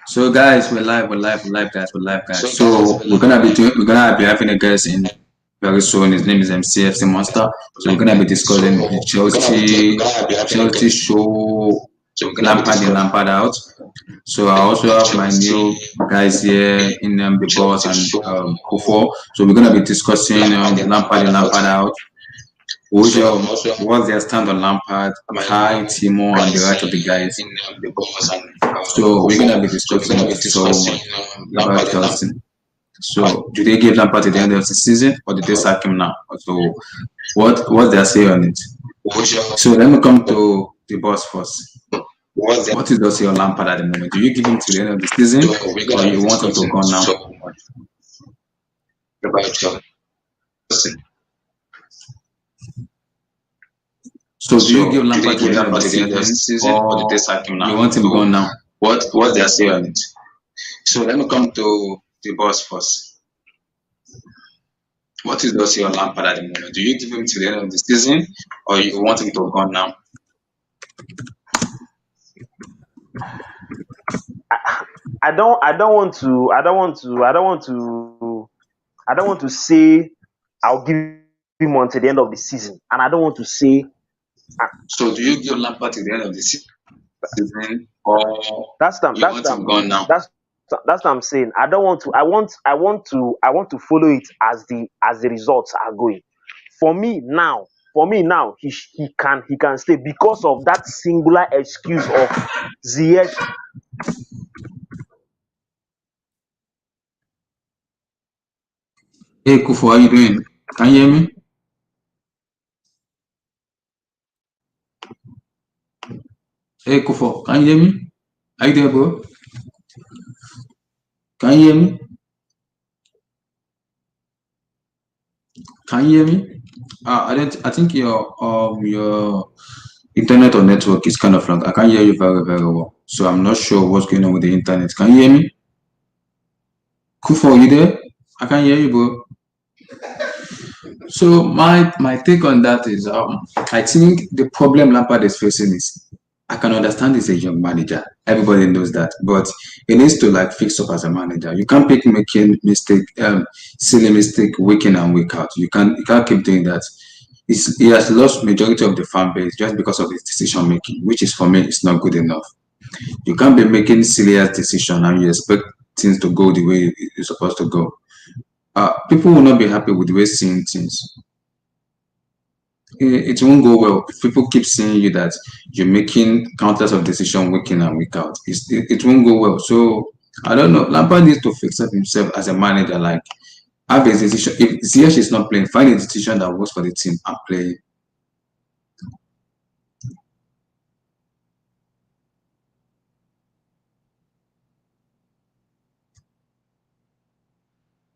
So guys, we're live, guys. So we're gonna be having a guest in very soon. His name is CFC Monster. So we're gonna be discussing the Chelsea show Lampard in Lampard out. So I also have my new guys here in the boss and Kufo. So we're gonna be discussing Lampard in Lampard out. What's their stand on Lampard, Kai, Timo, and the rest of the guys? So we're gonna be discussing so much about Chelsea. So do they give Lampard at the end of the season, or did they sack him now? So what's their say on it? So let me come to the boss first. What is your say on Lampard at the moment? Do you give him to the end of the season, or you want him to go now? So do you give Lampard to the end of the season, or did they sack him now? You want him gone now? What's their say on it? So let me come to the boss first. What is your say on Lampard at the moment? Do you give him to the end of the season, or you want him to go now? I don't want to say I'll give him until the end of the season, and I don't want to say. So do you give Lampard to the end of the season, or that's you want him gone now? That's what I'm saying. I don't want to. I want to follow it as the results are going. For me now, he can stay because of that singular excuse of Ziyech. Hey Kufu, how you doing? Can you hear me? Hey Kufu, can you hear me? Are you there, bro? Can you hear me? Can you hear me? I think your internet or network is kind of long. I can't hear you very very well. So I'm not sure what's going on with the internet. Can you hear me? Kufu, are you there? I can't hear you, bro. So my take on that is I think the problem Lampard is facing is I can understand he's a young manager. Everybody knows that, but he needs to like fix up as a manager. You can't keep making silly mistake week in and week out. You can't keep doing that. He has lost majority of the fan base just because of his decision making, which is for me it's not good enough. You can't be making silly ass decision and you expect things to go the way it's supposed to go. People will not be happy with the way seeing things. It won't go well if people keep seeing you that you're making countless of decisions week in and week out. It won't go well. So I don't know. Lampard needs to fix up himself as a manager. Like have a decision. If Ziyech is not playing, find a decision that works for the team and play.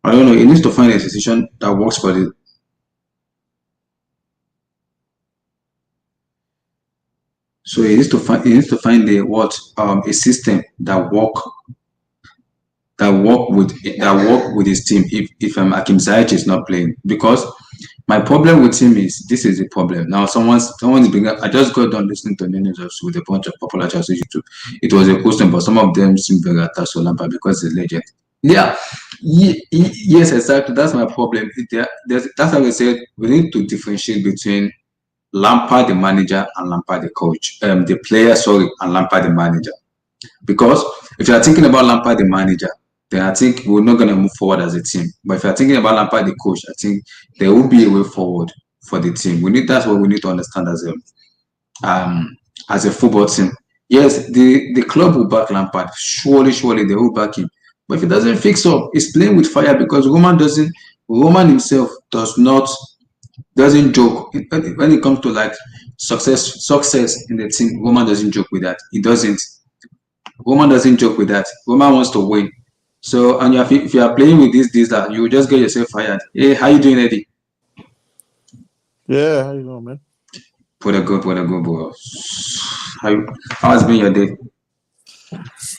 I don't know. He needs to find a decision that works for the. So he needs to find a system that work with his team if Akim Ziyech is not playing, because my problem with him is this is the problem. Now someone's bringing I just got done listening to news with a bunch of popular Chelsea YouTube. It was a question, but some of them seem very attached to Lampard because he's a legend. Yeah, yes, exactly. That's my problem. That's why we said we need to differentiate between Lampard the manager and Lampard the coach. The player, sorry, and Lampard the manager. Because if you are thinking about Lampard the manager, then I think we're not going to move forward as a team. But if you're thinking about Lampard the coach, I think there will be a way forward for the team. That's what we need to understand as a football team. Yes, the club will back Lampard. Surely they will back him. But if it doesn't fix up, he's playing with fire because Roman himself doesn't joke when it comes to like success in the team. Roman doesn't joke with that. He doesn't. Roman doesn't joke with that. Roman wants to win. So, and if you are playing with this, that you will just get yourself fired. Hey, how you doing, Eddie? Yeah, how you doing, man? What a good, bro. How has been your day?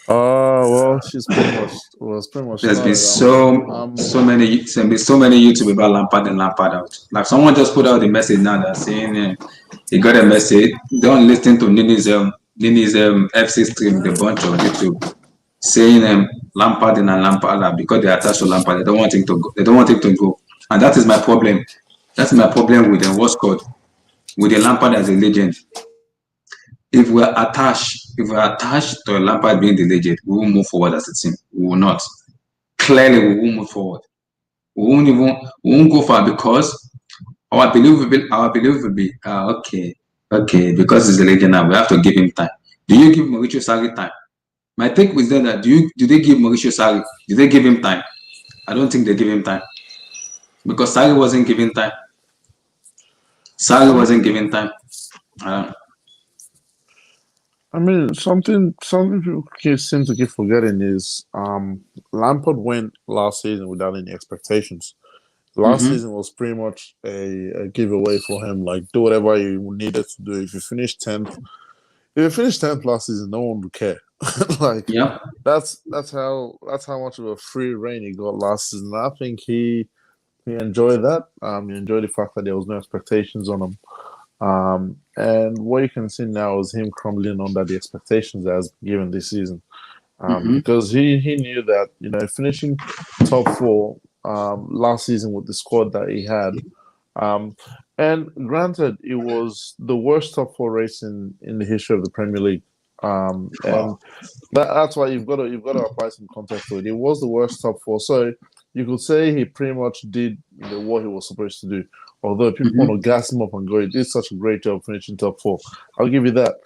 Well, she's pretty much. There's been so many YouTube about Lampard and Lampard out. Like someone just put out a message now that's saying he got a message. Don't listen to Nini's in his FC stream, the bunch on YouTube, saying Lampard in and Lampard out because they are attached to Lampard. They don't want him to go. They don't want him to go, and that is my problem. That's my problem with what's called with the Lampard as a legend. If we're attached to Lampard being the legend, we will move forward as a team. We will not. Clearly, we will move forward. We won't go far because our belief will be okay, because he's a legend now. We have to give him time. Do you give Mauricio Sarri time? My take was then that do they give Mauricio Sarri? Do they give him time? I don't think they give him time because Sarri wasn't given time. Sarri wasn't given time. Uh, I mean, something people seem to keep forgetting is Lampard went last season without any expectations. Last mhm, season was pretty much a giveaway for him. Like, do whatever you needed to do. If you finished 10th last season, no one would care. Like, yeah. that's how much of a free reign he got last season. I think he enjoyed that. He enjoyed the fact that there was no expectations on him. And what you can see now is him crumbling under the expectations that has been given this season. Mhm. Because he knew that finishing top four last season with the squad that he had. Um, and granted, it was the worst top four race in the history of the Premier League. And Wow. that's why you've got to apply some context to it. It was the worst top four, so you could say he pretty much did what he was supposed to do. Although people Mhm. want to gas him up and go, he did such a great job finishing top four. I'll give you that.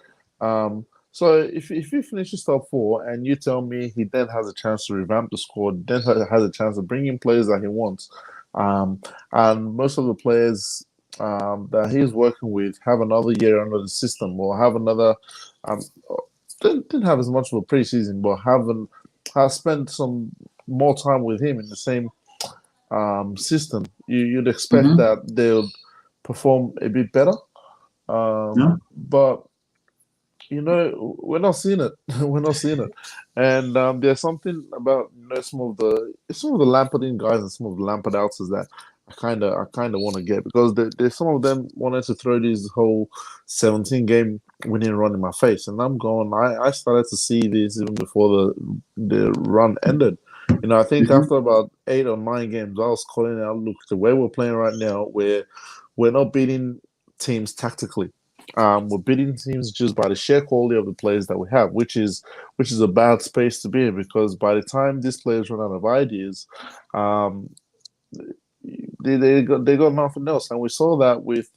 So if he finishes top four and you tell me he then has a chance to revamp the squad, then has a chance to bring in players that he wants, um, and most of the players that he's working with have another year under the system or have another um, didn't have as much of a preseason, but have spent some more time with him in the same system. You'd expect Mhm. that they'll perform a bit better. Yeah. But we're not seeing it. We're not seeing it. And there's something about some of the Lampardine guys and some of the Lampard outers that I kind of want to get because there's some of them wanted to throw this whole 17 game winning run in my face, and I'm going. I started to see this even before the run ended. I think Mhm. after about 8 or 9 games, I was calling out, look, the way we're playing right now, we're not beating teams tactically. We're beating teams just by the sheer quality of the players that we have, which is a bad space to be in because by the time these players run out of ideas, um, they got nothing else, and we saw that with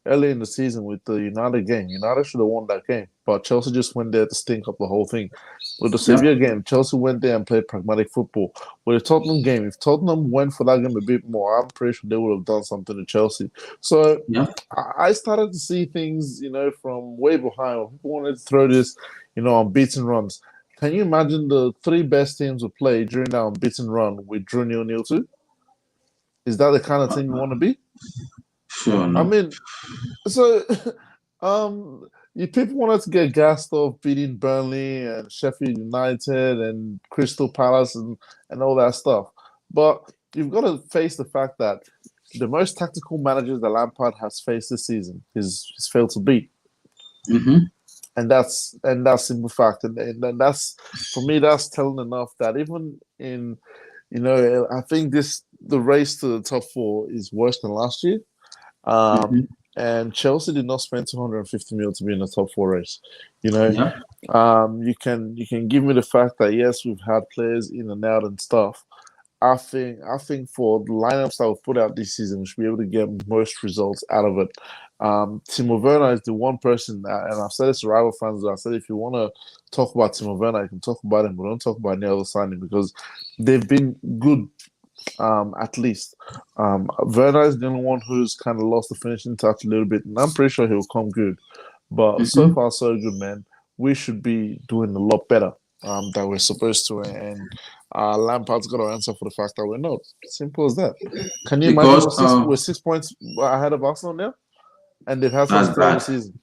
early in the season with the United game. United should have won that game, but Chelsea just went there to stink up the whole thing. With the Yeah. Sevilla game, Chelsea went there and played pragmatic football. With the Tottenham game, if Tottenham went for that game a bit more, I'm pretty sure they would have done something to Chelsea. So Yeah. I started to see things, from way behind. People wanted to throw this, unbeaten runs. Can you imagine the three best teams who played during that unbeaten run with drew 0-0 to? Is that the kind of team you want to be? Sure. I No. mean, so you people wanted to get gassed off beating Burnley and Sheffield United and Crystal Palace and all that stuff. But you've got to face the fact that the most tactical managers that Lampard has faced this season he's failed to beat. Mhm. And that's simple fact. And that's for me, that's telling enough that even in I think the race to the top four is worse than last year. Um, Mhm. and Chelsea did not spend 250 mil to be in the top four race. You know, Yeah. you can give me the fact that yes, we've had players in and out and stuff. I think for the lineups that we've put out this season, we should be able to get most results out of it. Timo Werner is the one person that, and I've said this to rival fans. I said if you want to talk about Timo Werner, you can talk about him, but don't talk about any other signing because they've been good at least. Werner is the only one who's kind of lost the finishing touch a little bit, and I'm pretty sure he'll come good. But so Mhm. far, so good, man. We should be doing a lot better than we're supposed to, and Lampard's got to answer for the fact that we're not. Simple as that. Can you imagine Because we're 6 points ahead of Arsenal now, and they've had such that's a terrible bad. season?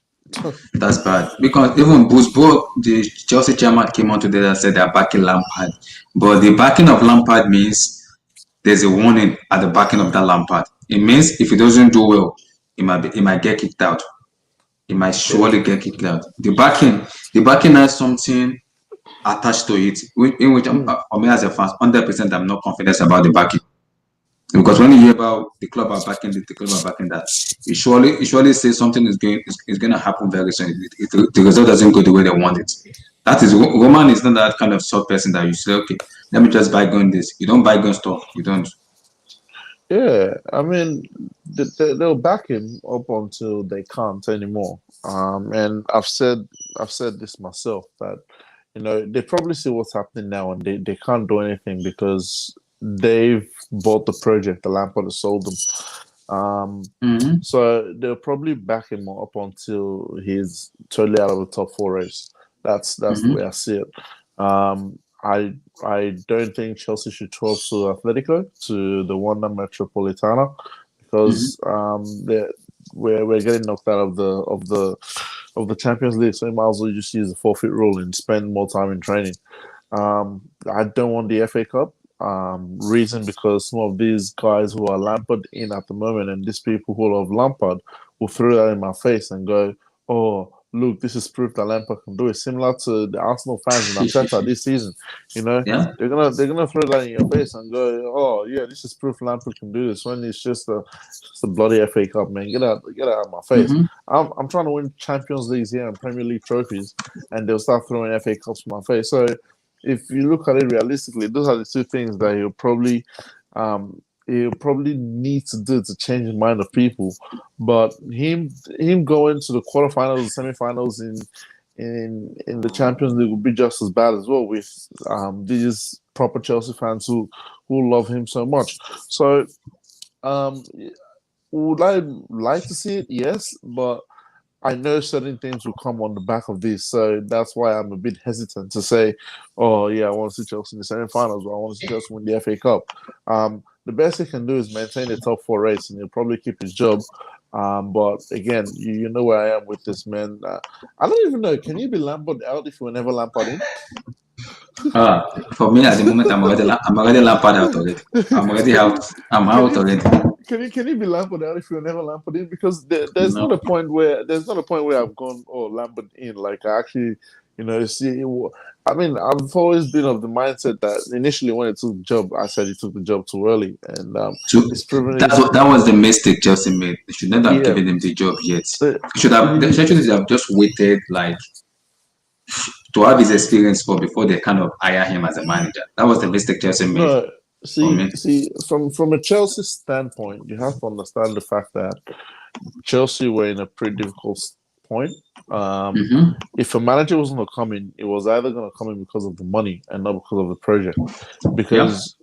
That's bad. Because even Busbo, the Chelsea chairman, came on today and said they're backing Lampard. But the backing of Lampard means there's a warning at the backing of that Lampard. It means if he doesn't do well, he might get kicked out. he might surely get kicked out. The backing has something attached to it, in which for me as a fan, 100% I'm not confident about the backing. Because when you hear about the club are backing this, the club are backing that, it surely says something is going to happen very soon. The result doesn't go the way they want it. That is, Roman is not that kind of soft person that you say, okay, let me just buy gun this. You don't buy gun stuff. You don't. Yeah, I mean, they'll back him up until they can't anymore. And I've said this myself that they probably see what's happening now, and they can't do anything because they've bought the project. The Lampard has sold them. Mm-hmm. So they'll probably back him up until he's totally out of the top four race. That's the way Mm-hmm. I see it. I don't think Chelsea should throw to Atletico, to the Wanda Metropolitana, because Mm-hmm. we're getting knocked out of the Champions League, so you might as well just use the forfeit rule and spend more time in training. I don't want the FA Cup. Reason because some of these guys who are Lampard in at the moment, and these people who love Lampard, will throw that in my face and go, "Oh, look, this is proof that Lampard can do it." Similar to the Arsenal fans in Arteta this season, you know, Yeah. they're gonna throw that in your face and go, "Oh, yeah, this is proof Lampard can do this." When it's just a bloody FA Cup, man. Get out of my face. Mm-hmm. I'm trying to win Champions Leagues here and Premier League trophies, and they'll start throwing FA Cups in my face. So if you look at it realistically, those are the two things that he'll probably need to do to change the mind of people. But him going to the quarterfinals and semifinals in the Champions League would be just as bad as well with these proper Chelsea fans who love him so much. So um, would I like to see it? Yes, but I know certain things will come on the back of this, so that's why I'm a bit hesitant to say, "Oh yeah, I want to see Chelsea in the semi-finals, or I want to see Chelsea win the FA Cup." The best he can do is maintain the top four race, and he'll probably keep his job. But again, you know where I am with this man. I don't even know. Can you be Lampard out if you were never Lampard in? For me at the moment, I'm already Lampard out already. I'm already out. I'm Can out you already. can you be Lampard out if you're never Lampard in? Because there's No. not a point where I've gone, oh, Lampard in. Like I actually, see. I mean, I've always been of the mindset that initially when he took the job, I said he took the job too early, and So it's proven that was the mistake Chelsea made. They should not have yeah. given him the job yet. The, They you, should have just waited like to have his experience before they kind of hire him as a manager. That was the mistake Chelsea made no, for see, me. see, from a Chelsea standpoint, you have to understand the fact that Chelsea were in a pretty difficult point. Um, Mm-hmm. if a manager was going to come in, it was either going to come in because of the money and not because of the project. Yeah. Because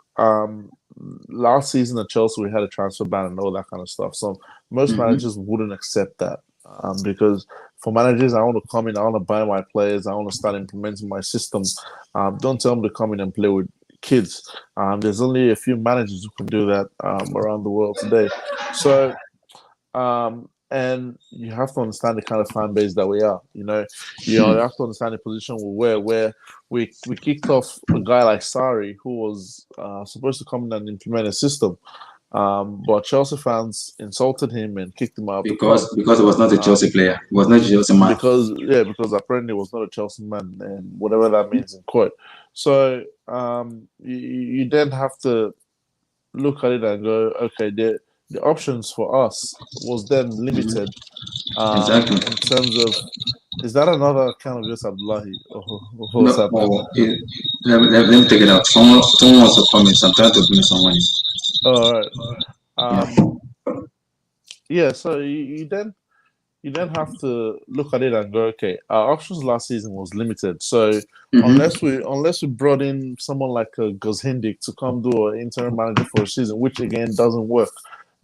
last season at Chelsea, we had a transfer ban and all that kind of stuff. So most Mm-hmm. managers wouldn't accept that because for managers, I want to come in, I want to buy my players, I want to start implementing my system. Don't tell them to come in and play with kids. There's only a few managers who can do that around the world today. So and you have to understand the kind of fan base that we are. You have to understand the position we were, where we kicked off a guy like Sari, who was supposed to come in and implement a system. But Chelsea fans insulted him and kicked him out of the club. Because it was not a Um, Chelsea player. It was not a Chelsea man. because apparently it was not a Chelsea man, and whatever that means in court. So you then have to look at it and go, okay, the options for us was then Mm-hmm. limited Exactly. in terms of, is that another account of Yusuf Abdullahi or No, what's happening? let me take it out. Someone wants to comment. So I'm trying to bring someone in. All right. Yeah. Um, yeah, so you then have to look at it and go, okay, our options last season was limited. So Mm-hmm. unless we brought in someone like Gozhindik to come do an interim manager for a season, which again doesn't work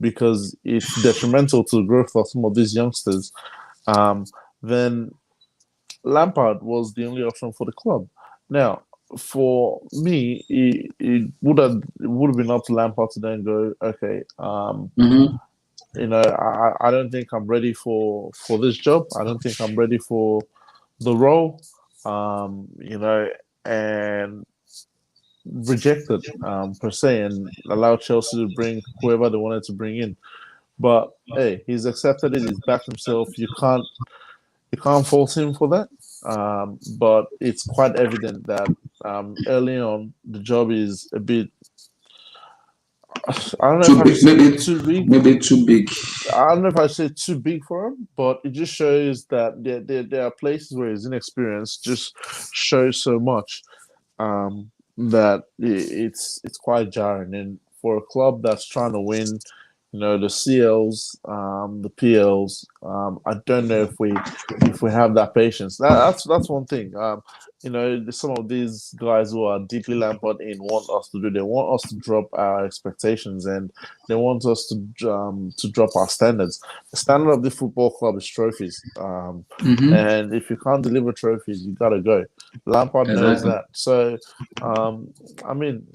because it's detrimental to the growth of some of these youngsters, um, then Lampard was the only option for the club. Now, for me, it would have been up to Lampard to then go, okay, Mm-hmm. I don't think I'm ready for this job. I don't think I'm ready for the role. And reject it per se, and allow Chelsea to bring whoever they wanted to bring in. But hey, he's accepted it. He's backed himself. You can't you can't fault him for that. But it's quite evident that early on the job is a bit. I don't know if Too I should big, say maybe too big. maybe too big. I don't know if I say too big for him, but it just shows that there are places where his inexperience just shows so much that it's quite jarring. And for a club that's trying to win, the CLs, the PLs, I don't know if we have that patience. That's one thing. Some of these guys who are deeply Lampard in want us to do. They want us to drop our expectations and they want us to drop our standards. The standard of the football club is trophies. Mm-hmm. And if you can't deliver trophies, you gotta go. Lampard knows Exactly. that. So, I mean,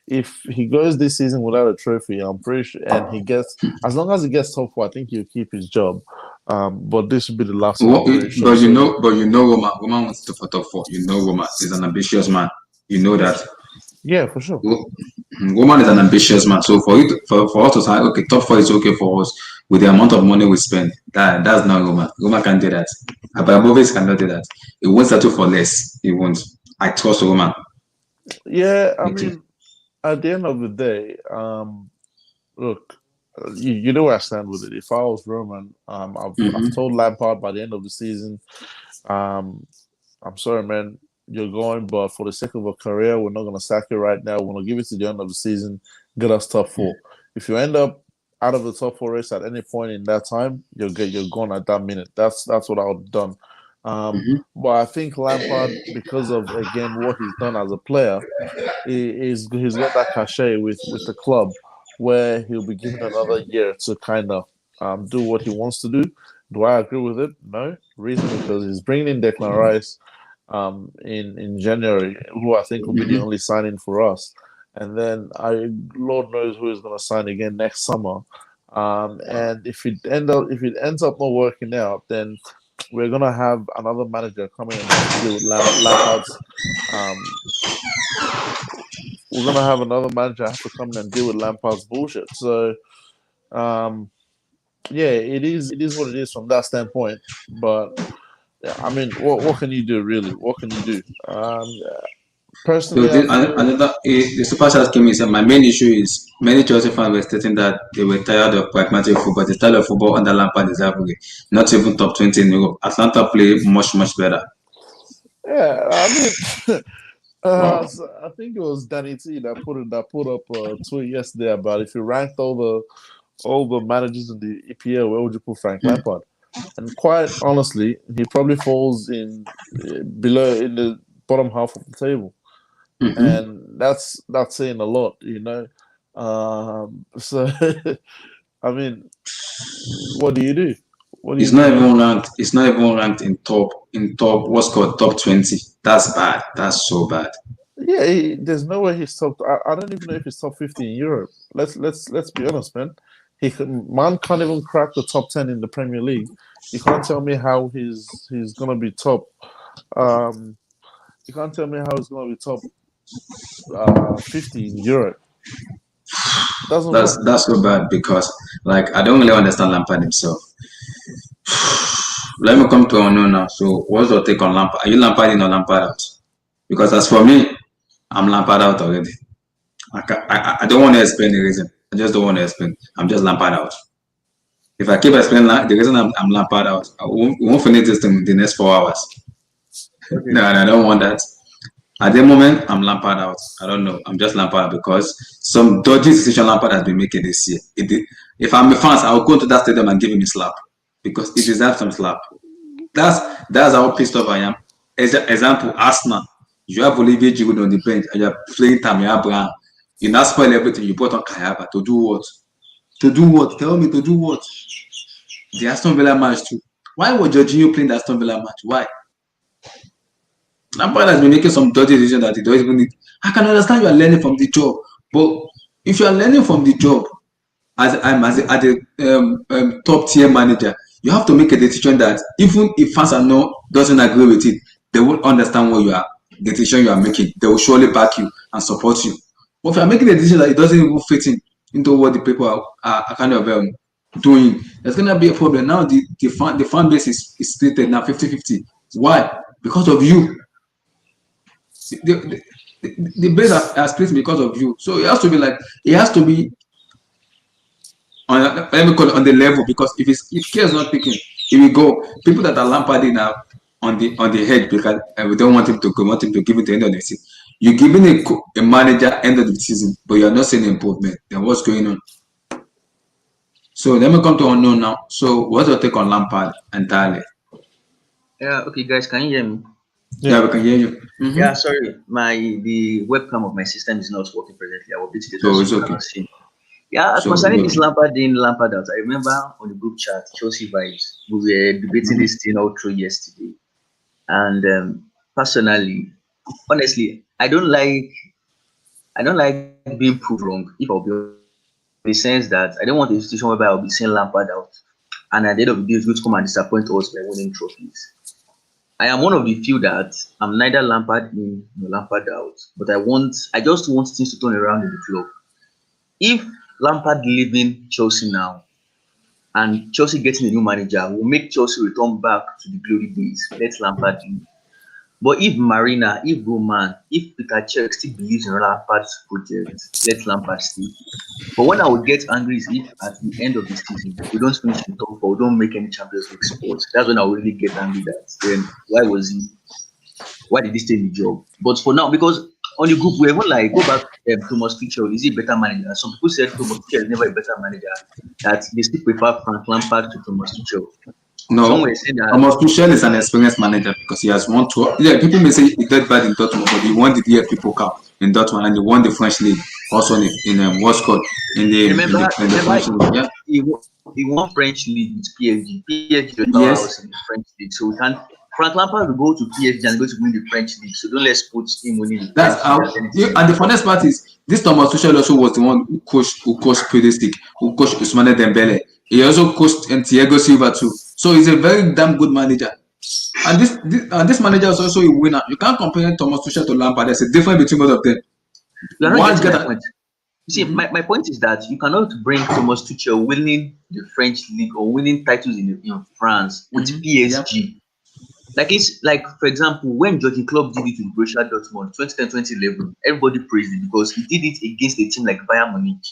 if he goes this season without a trophy, I'm pretty sure, and he gets as long as he gets top four, I think he'll keep his job. But this will be the last one. I'm pretty sure. So, But Roman wants to for top four. Roman is an ambitious man. You know that. yeah, for sure. Roman is an ambitious man. So for us to say, okay, top four is okay for us with the amount of money we spend. That's not Roman. Roman can't do that. Abramovich cannot do that. He won't settle for less. He won't. I trust Roman. Yeah, I Okay. mean, at the end of the day, look, you know where I stand with it. If I was Roman, I've Mm-hmm. told Lampard by the end of the season, um, I'm sorry, man, you're going, but for the sake of a career, we're not gonna sack you right now. We're gonna give it to the end of the season, get us top four. If you end up out of the top four race at any point in that time, you're gone at that minute. That's what I would have done. Mm-hmm. But I think Lampard, because of again what he's done as a player, he's got that cachet with the club where he'll be given another year to kind of do what he wants to do. Do I agree with it? No. Reason because he's bringing in Declan Rice in January, who I think will be the Mm-hmm. only signing for us. And then Lord knows who is going to sign again next summer. And if it ends up not working out, then we're gonna have another manager coming and have to deal with Lampard's. Um, we're gonna have another manager have to come in and deal with Lampard's bullshit. So, um, yeah, it is what it is from that standpoint. But yeah, I mean, what can you do really? What can you do? So Personally, I feel the super chat came in and said my main issue is many Chelsea fans were stating that they were tired of pragmatic football. The style of football under Lampard is average, not even top 20 in Europe. Atlanta play much better. yeah. I mean, Wow. so I think it was Danny T that put up a tweet yesterday about if you ranked all the managers in the EPL, where would you put Frank Lampard? And quite honestly, he probably falls in below in the bottom half of the table, Mm-hmm. and that's saying a lot. So I mean, what do you do? What do you It's do not here? even ranked. It's not even ranked in top. What's called top 20. That's bad. That's so bad. Yeah, there's no way he's top. I don't even know if he's top 50 in Europe. Let's be honest, man. Man can't even crack the top 10 in the Premier League. You can't tell me how he's gonna be top. Um, you can't tell me how he's gonna be top 50 in Europe. Doesn't That's work. that's so bad because like I don't really understand Lampard himself. Let me come to unknown now. So what's your take on Lampard? Are you Lampard in or Lampard out? Because as for me, I'm Lampard out already. I don't want to explain the reason. I just don't want to explain. I'm just Lampard out. If I keep explaining the reason I'm Lampard out, we won't finish this in the next 4 hours. Okay. No, and I don't want that. At the moment, I'm Lampard out. I don't know. I'm just Lampard because some dodgy decision Lampard has been making this year. If I'm a fan, I'll go to that stadium and give him a slap because he deserves some slap. That's how pissed off I am. Example, Arsenal. You have Olivier Giroud on the bench and you're playing Tammy Abraham. You now spoil everything. You brought on Kayaba to do what? To do what? Tell me to do what? The Aston Villa match too. Why was Jorginho playing the Aston Villa match? Why? Lampard has been making some dirty decisions that he doesn't even need. I can understand you are learning from the job, but if you are learning from the job as a top tier manager, you have to make a decision that even if fans are not doesn't agree with it, they will understand what you are the decision you are making. They will surely back you and support you. But if you are making a decision that it doesn't even fit into what the people are kind of doing, there's gonna be a problem. Now the fan base is splitted now 50-50. Why? Because of you. The base are split because of you. So it has to be like it has to be on, let me call it on the level, because if care is not picking, it will go. People that are Lampard now on the head because we don't want him to go, want him to give it to the end of the season. You're giving a manager end of the season, but you're not seeing improvement. Then what's going on? So let me come to unknown now. So what's your take on Lampard entirely? Yeah, okay, guys, can you hear me? Yeah, we can hear you. Yeah, sorry, the webcam of my system is not working presently. I will beat it So so it's you okay. cannot see me. Yeah, So concerning this Lampard in, Lampard out, I remember on the group chat, Chelsea vibes, we were debating this thing all through yesterday. And personally, honestly, I don't like being proved wrong if I'll be honest. In the sense that I don't want a situation whereby I'll be seeing Lampard out, and at the end of the day, it's going to come and disappoint us by winning trophies. I am one of the few that I'm neither Lampard in nor Lampard out, but I just want things to turn around in the club. If Lampard leaving Chelsea now and Chelsea getting a new manager will make Chelsea return back to the glory days, let Lampard leave. But if Marina, if Roman, if Peter Cech still believes in Lampard's project, let Lampard stay. But when I would get angry is if at the end of the season we don't finish in top four, we don't make any Champions League spots. That's when I would really get angry that then why did he stay in the job? But for now, because on the group we even like go back Thomas Tuchel, is he a better manager? And some people said Thomas Tuchel is never a better manager, that they still prefer Frank Lampard to Thomas Tuchel. Some no, were saying that Thomas Tuchel is an experienced manager because he has won two. Yeah, people may say he did bad in Dortmund, but he won the DFB Cup in Dortmund and he won the French league also in what's called in the remember French league. Yeah. he won French league with PSG. PSG was Yes. powerhouse in the French league, so we can't. Frank Lampard will go to PSG and go to win the French league. So don't let's put him winning the That's French league how. as anything. And the funniest part is this Thomas Tuchel also was the one who coached Pulisic, who coached Ousmane Dembele. He also coached Thiago Silva too. So he's a very damn good manager. And this manager is also a winner. You can't compare Thomas Tuchel to Lampard. There's a difference between both of them. You are not One getting get my a, point. You see, my point is that you cannot bring Thomas Tuchel winning the French league or winning titles in France with yeah. PSG. Like it's like, for example, when Jurgen Klopp did it with Borussia Dortmund 2010-2011, everybody praised it because he did it against a team like Bayern Munich.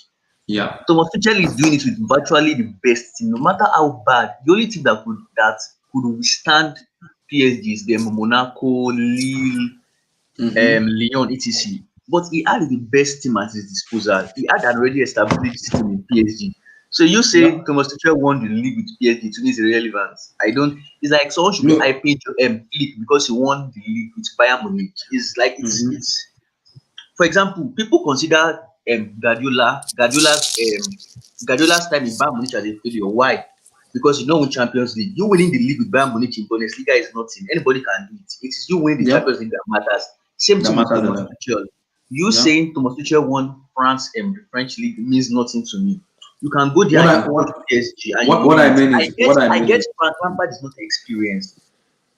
Yeah. Thomas Tuchel is doing it with virtually the best team, no matter how bad. The only team that could withstand PSG is them Monaco, Lille, Lyon, etc. But he had the best team at his disposal. He had already established team in PSG. So you Yeah. say Thomas Tuchel won the league with PSG to me is irrelevant. I don't. It's like someone should be No. hyping Flick because he won the league with Bayern Munich. It's like it's. For example, people consider Guardiola's time in Bayern Munich as a failure. Why? Because you don't win Champions League. You winning the league with Bayern Munich in Bundesliga is nothing. Anybody can do it. It is you winning the Yeah. Champions League that matters. Same That thing with matters a Thomas lot. Tuchel. You Yeah. saying Thomas Tuchel won France and the French league means nothing to me. You can go there What and I you what coach PSG and you what win I it. mean I is get what I I mean get is Frank Lampard is not experienced.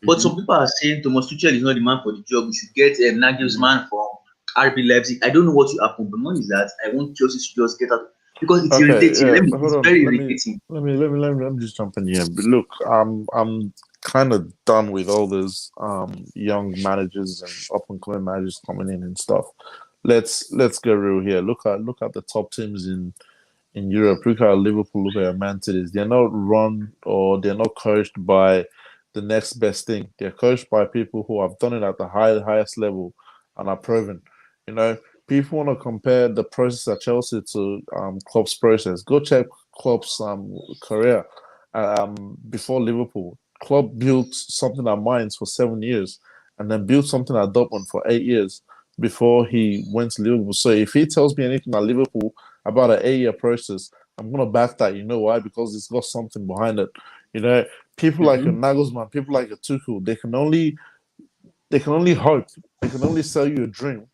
But some people are saying Thomas Tuchel is not the man for the job. We should get Nagelsmann from RB Leipzig. I don't know what will happen. But one is that I want Chelsea to just get out because it's Okay, irritating. yeah, hold It's on. very Let me irritating. let me just jump in here. But look, I'm kind of done with all those young managers and up and coming managers coming in and stuff. Let's get real here. Look at the top teams in Europe. Look at Liverpool. Look at Man City. They're not run or they're not coached by the next best thing. They're coached by people who have done it at the highest level and are proven. You know, people want to compare the process at Chelsea to Klopp's process. Go check Klopp's career before Liverpool. Klopp built something at Mainz for 7 years, and then built something at Dortmund for 8 years before he went to Liverpool. So if he tells me anything at Liverpool about an 8 year process, I'm gonna back that. You know why? Because it's got something behind it. You know, people like a Nagelsmann, people like a Tuchel, they can only hope. They can only sell you a dream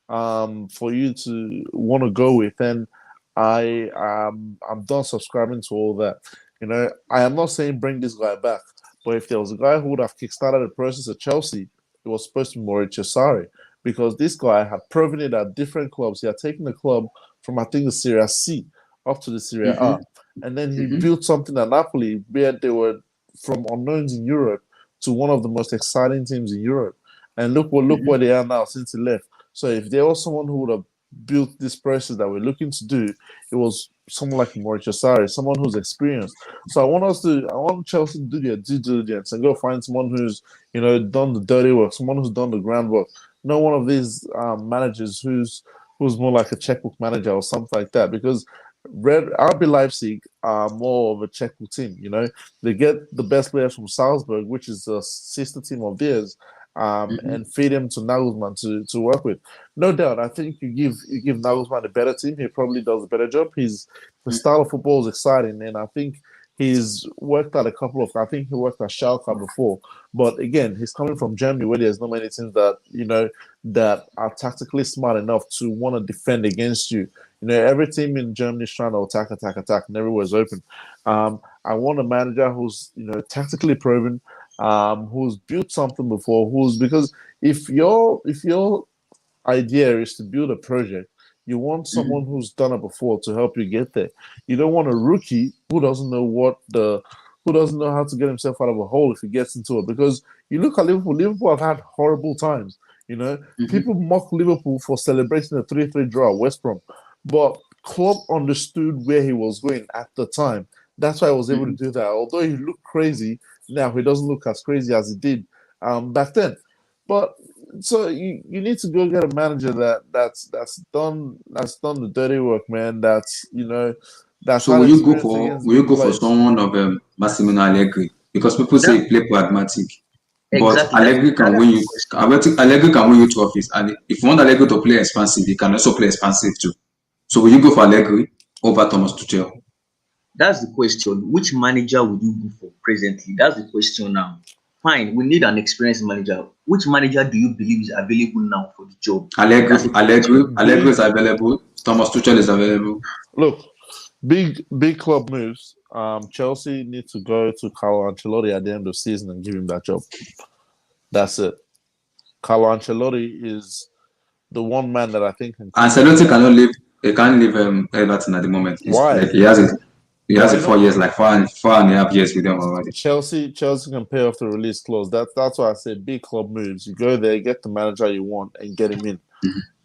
for you to want to go with. And I'm done subscribing to all that. You know, I am not saying bring this guy back, but if there was a guy who would have kickstarted the process at Chelsea, it was supposed to be Maurizio Sarri, because this guy had proven it at different clubs. He had taken the club from I think the Serie C up to the Serie A. and then he Mhm. built something at Napoli where they were from unknowns in Europe to one of the most exciting teams in Europe. And look Mhm. where they are now since he left. So if there was someone who would have built this process that we're looking to do, it was someone like Mauricio Sarri, someone who's experienced. So I want Chelsea to do their due diligence and go find someone who's done the dirty work, someone who's done the groundwork. Not one of these managers who's more like a checkbook manager or something like that. Because Red RB Leipzig are more of a checkbook team. They get the best players from Salzburg, which is a sister team of theirs, Mhm. and feed them to Nagelsmann to work with. No doubt, I think you give Nagelsmann a better team. He probably does a better job. The style of football is exciting, and I think he's worked at a couple of. I think he worked at Schalke before, but again, he's coming from Germany, where there's not many teams that are tactically smart enough to want to defend against you. Every team in Germany is trying to attack, and everywhere's open. I want a manager who's tactically proven, who's built something before, who's because if your idea is to build a project, you want someone Mhm. who's done it before to help you get there. You don't want a rookie who doesn't know how to get himself out of a hole if he gets into it. Because you look at Liverpool, Liverpool have had horrible times. Mhm. People mock Liverpool for celebrating a 3-3 draw at West Brom, but Klopp understood where he was going at the time. That's why he was able to Mhm. do that. Although he looked crazy, now he doesn't look as crazy as he did back then. But so you need to go get a manager that's done the dirty work, man. That's So had will you go experience for against will you big go for players. someone of Massimiliano Allegri? Because people say That he play pragmatic, but exactly that's the question. Allegri can win you trophies, and if you want Allegri to play expansive, he can also play expansive too. So will you go for Allegri over Thomas Tuchel? That's the question. Which manager would you go for presently? That's the question now. Fine, we need an experienced manager. Which manager do you believe is available now for the job? That's the question. Allegri is Big available. Thomas Tuchel is available. look, big club moves. Chelsea need to go to Carlo Ancelotti at the end of the season and give him that job. That's it. Carlo Ancelotti is the one man that I think can come in Ancelotti and cannot leave. He can't leave Everton at the moment. It's why? like he has it. He has Why it not? 4 years, like 4.5 years with them already. Chelsea can pay off the release clause. That's why I said big club moves. You go there, get the manager you want, and get him in.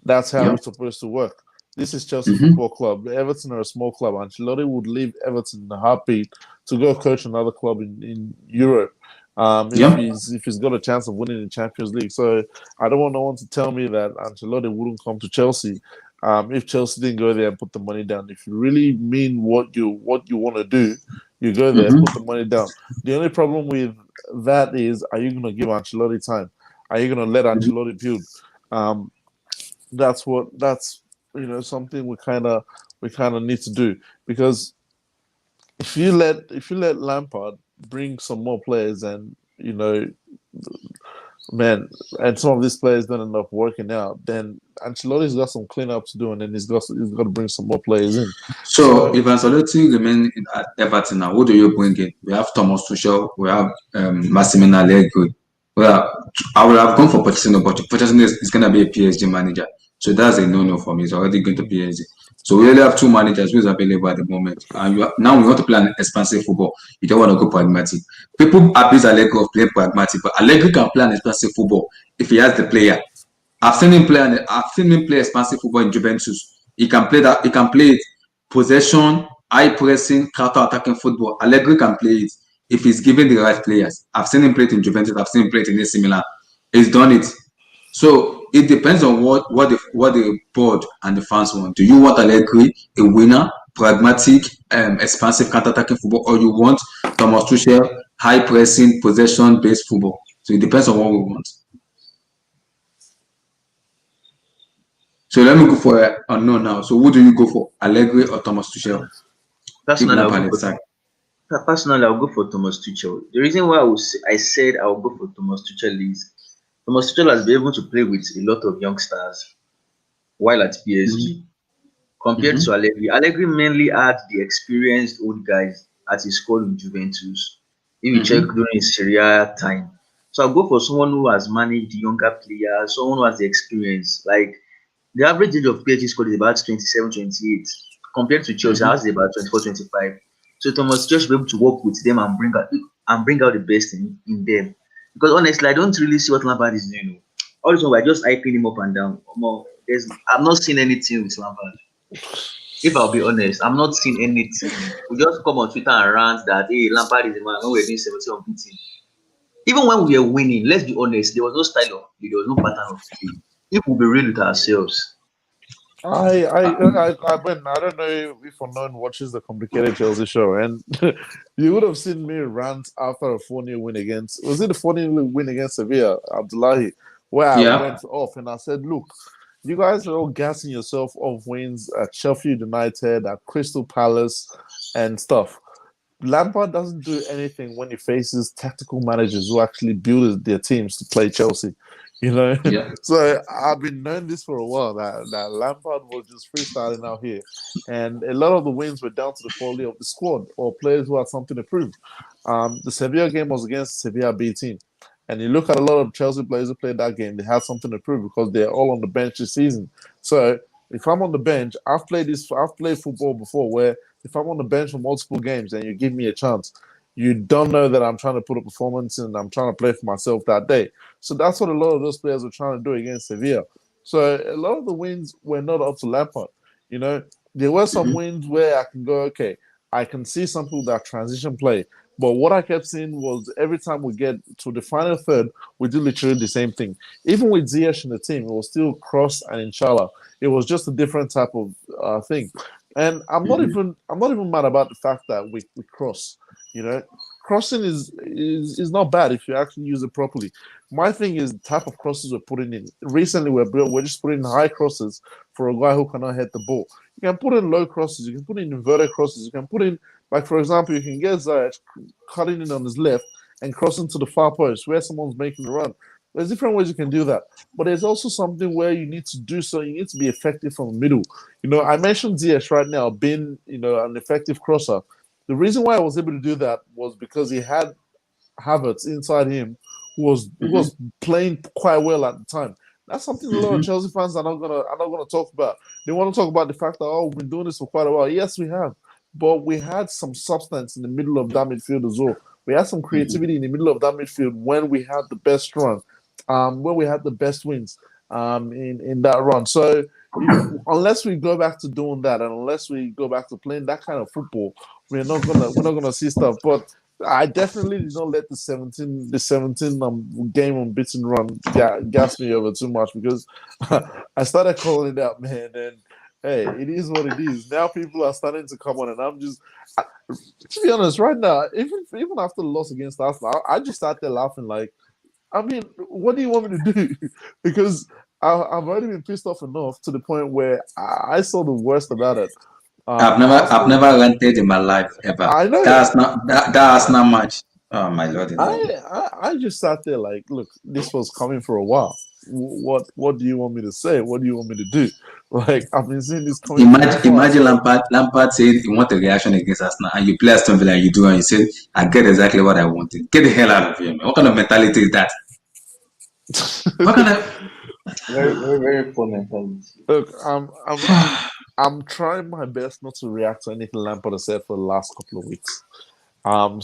That's how Yep. it's supposed to work. This is Chelsea Mm-hmm. Football Club. Everton are a small club. Ancelotti would leave Everton in a heartbeat to go coach another club in Europe. If Yep. he's got a chance of winning the Champions League. So I don't want no one to tell me that Ancelotti wouldn't come to Chelsea. If Chelsea didn't go there and put the money down. If you really mean what you want to do, you go there, Mm-hmm. put the money down. The only problem with that is, are you going to give Ancelotti time? Are you going to let Mm-hmm. Ancelotti build? Um, that's something we kind of need to do, because if you let Lampard bring some more players, and man, and some of these players don't end up working out, then Ancelotti's got some cleanup to do, and then he's got to bring some more players in. So So if Ancelotti remain at Everton now, who do you bring in? We have Thomas Tuchel, we have Massimiliano Allegri. Well, I would have gone for Pochettino, but Pochettino is going to be a PSG manager. So that's a no-no for me. He's already going to PSG. So we only have two managers who is available at the moment. And now we want to play an expansive football. You don't want to go pragmatic. People abuse Allegri of playing pragmatic, but Allegri can play an expansive football if he has the player. I've seen him play expansive football in Juventus. He can play that. He can play it possession, high pressing, counter-attacking football. Allegri can play it if he's given the right players. I've seen him play it in Juventus. I've seen him play it in AC Milan. He's done it. So it depends on what the board and the fans want. Do you want Allegri, a winner, pragmatic, expansive counter-attacking football, or you want Thomas Tuchel, high pressing, possession-based football? So it depends on what we want. So let me go for a unknown now. So who do you go for, Allegri or Thomas Tuchel? If Personally, I'll go Lampard for is sacked. personally I'll go for Thomas Tuchel. The reason why I said I'll go for Thomas Tuchel is Thomas Tuchel has been able to play with a lot of youngsters while at PSG compared to Mm-hmm. Allegri. Allegri mainly had the experienced old guys at his squad in Juventus. If you check Mm-hmm. during his Serie time. So I'll go for someone who has managed younger players, someone who has the experience. Like the average age of PSG squad is about 27, 28, compared to Chelsea, Mm-hmm. ours is about 24, 25. So Thomas just be able to work with them and bring out the best in them. Because honestly, I don't really see what Lampard is doing. All this one, we're just hyping him up and down. I'm not seeing anything with Lampard. If I'll be honest, I'm not seeing anything. We just come on Twitter and rant that hey, Lampard is the man when we're doing 70 unbeaten. Even when we were winning, let's be honest, there was no style of play, there was no pattern of play. If we'll be real with ourselves. Ben, I don't know if unknown watches the complicated Chelsea show, and you would have seen me rant after a 4-0 win against. Was it a 4-0 win against Sevilla, Abdullahi, where I Yeah. went off and I said, "Look, you guys are all gassing yourself off wins at Sheffield United, at Crystal Palace, and stuff. Lampard doesn't do anything when he faces tactical managers who actually build their teams to play Chelsea. You know, Yeah. so I've been knowing this for a while that Lampard was just freestyling out here, and a lot of the wins were down to the quality of the squad or players who had something to prove. The Sevilla game was against Sevilla B team, and you look at a lot of Chelsea players who played that game, they had something to prove because they're all on the bench this season. So if I'm on the bench, I've played football before where if I'm on the bench for multiple games and you give me a chance, you don't know that I'm trying to put a performance and I'm trying to play for myself that day. So that's what a lot of those players were trying to do against Sevilla. So a lot of the wins were not up to Lampard. You know, there were some wins where I can go, okay, I can see some people that transition play. But what I kept seeing was every time we get to the final third, we do literally the same thing. Even with Ziyech in the team, it was still Cross and Inshallah. It was just a different type of thing. And I'm not even mad about the fact that we cross. You know, crossing is not bad if you actually use it properly. My thing is the type of crosses we're putting in. Recently, we're just putting high crosses for a guy who cannot hit the ball. You can put in low crosses. You can put in inverted crosses. You can put in, like, for example, you can get Ziyech cutting in on his left and crossing to the far post where someone's making a run. There's different ways you can do that. But there's also something where you need to do so. You need to be effective from the middle. You know, I mentioned Ziyech right now being, an effective crosser. The reason why I was able to do that was because he had Havertz inside him who was playing quite well at the time. That's something a lot of Chelsea fans are not gonna talk about. They want to talk about the fact that we've been doing this for quite a while. Yes, we have, but we had some substance in the middle of that midfield as well. We had some creativity in the middle of that midfield when we had the best run, when we had the best wins in that run. So unless we go back to doing that, and unless we go back to playing that kind of football, we're not gonna see stuff. But I definitely did not let the 17 game unbeaten run gas me over too much because I started calling it out, man. And hey, it is what it is. Now people are starting to come on, and I'm just, to be honest, right now, even after the loss against Arsenal, I just sat there laughing like, I mean, what do you want me to do? Because I've already been pissed off enough to the point where I saw the worst about it. I've never rented in my life ever. I know. That's not much. Oh my lord! I just sat there like, look, this was coming for a while. What do you want me to say? What do you want me to do? Like, I've been seeing this coming. Imagine Lampard said he want a reaction against Arsenal, and you play Aston Villa and you do, and you say, "I get exactly what I wanted." Get the hell out of here, man! What kind of mentality is that? What kind of Very, very, very poor mentality. Look, I'm trying my best not to react to anything Lampard has said for the last couple of weeks.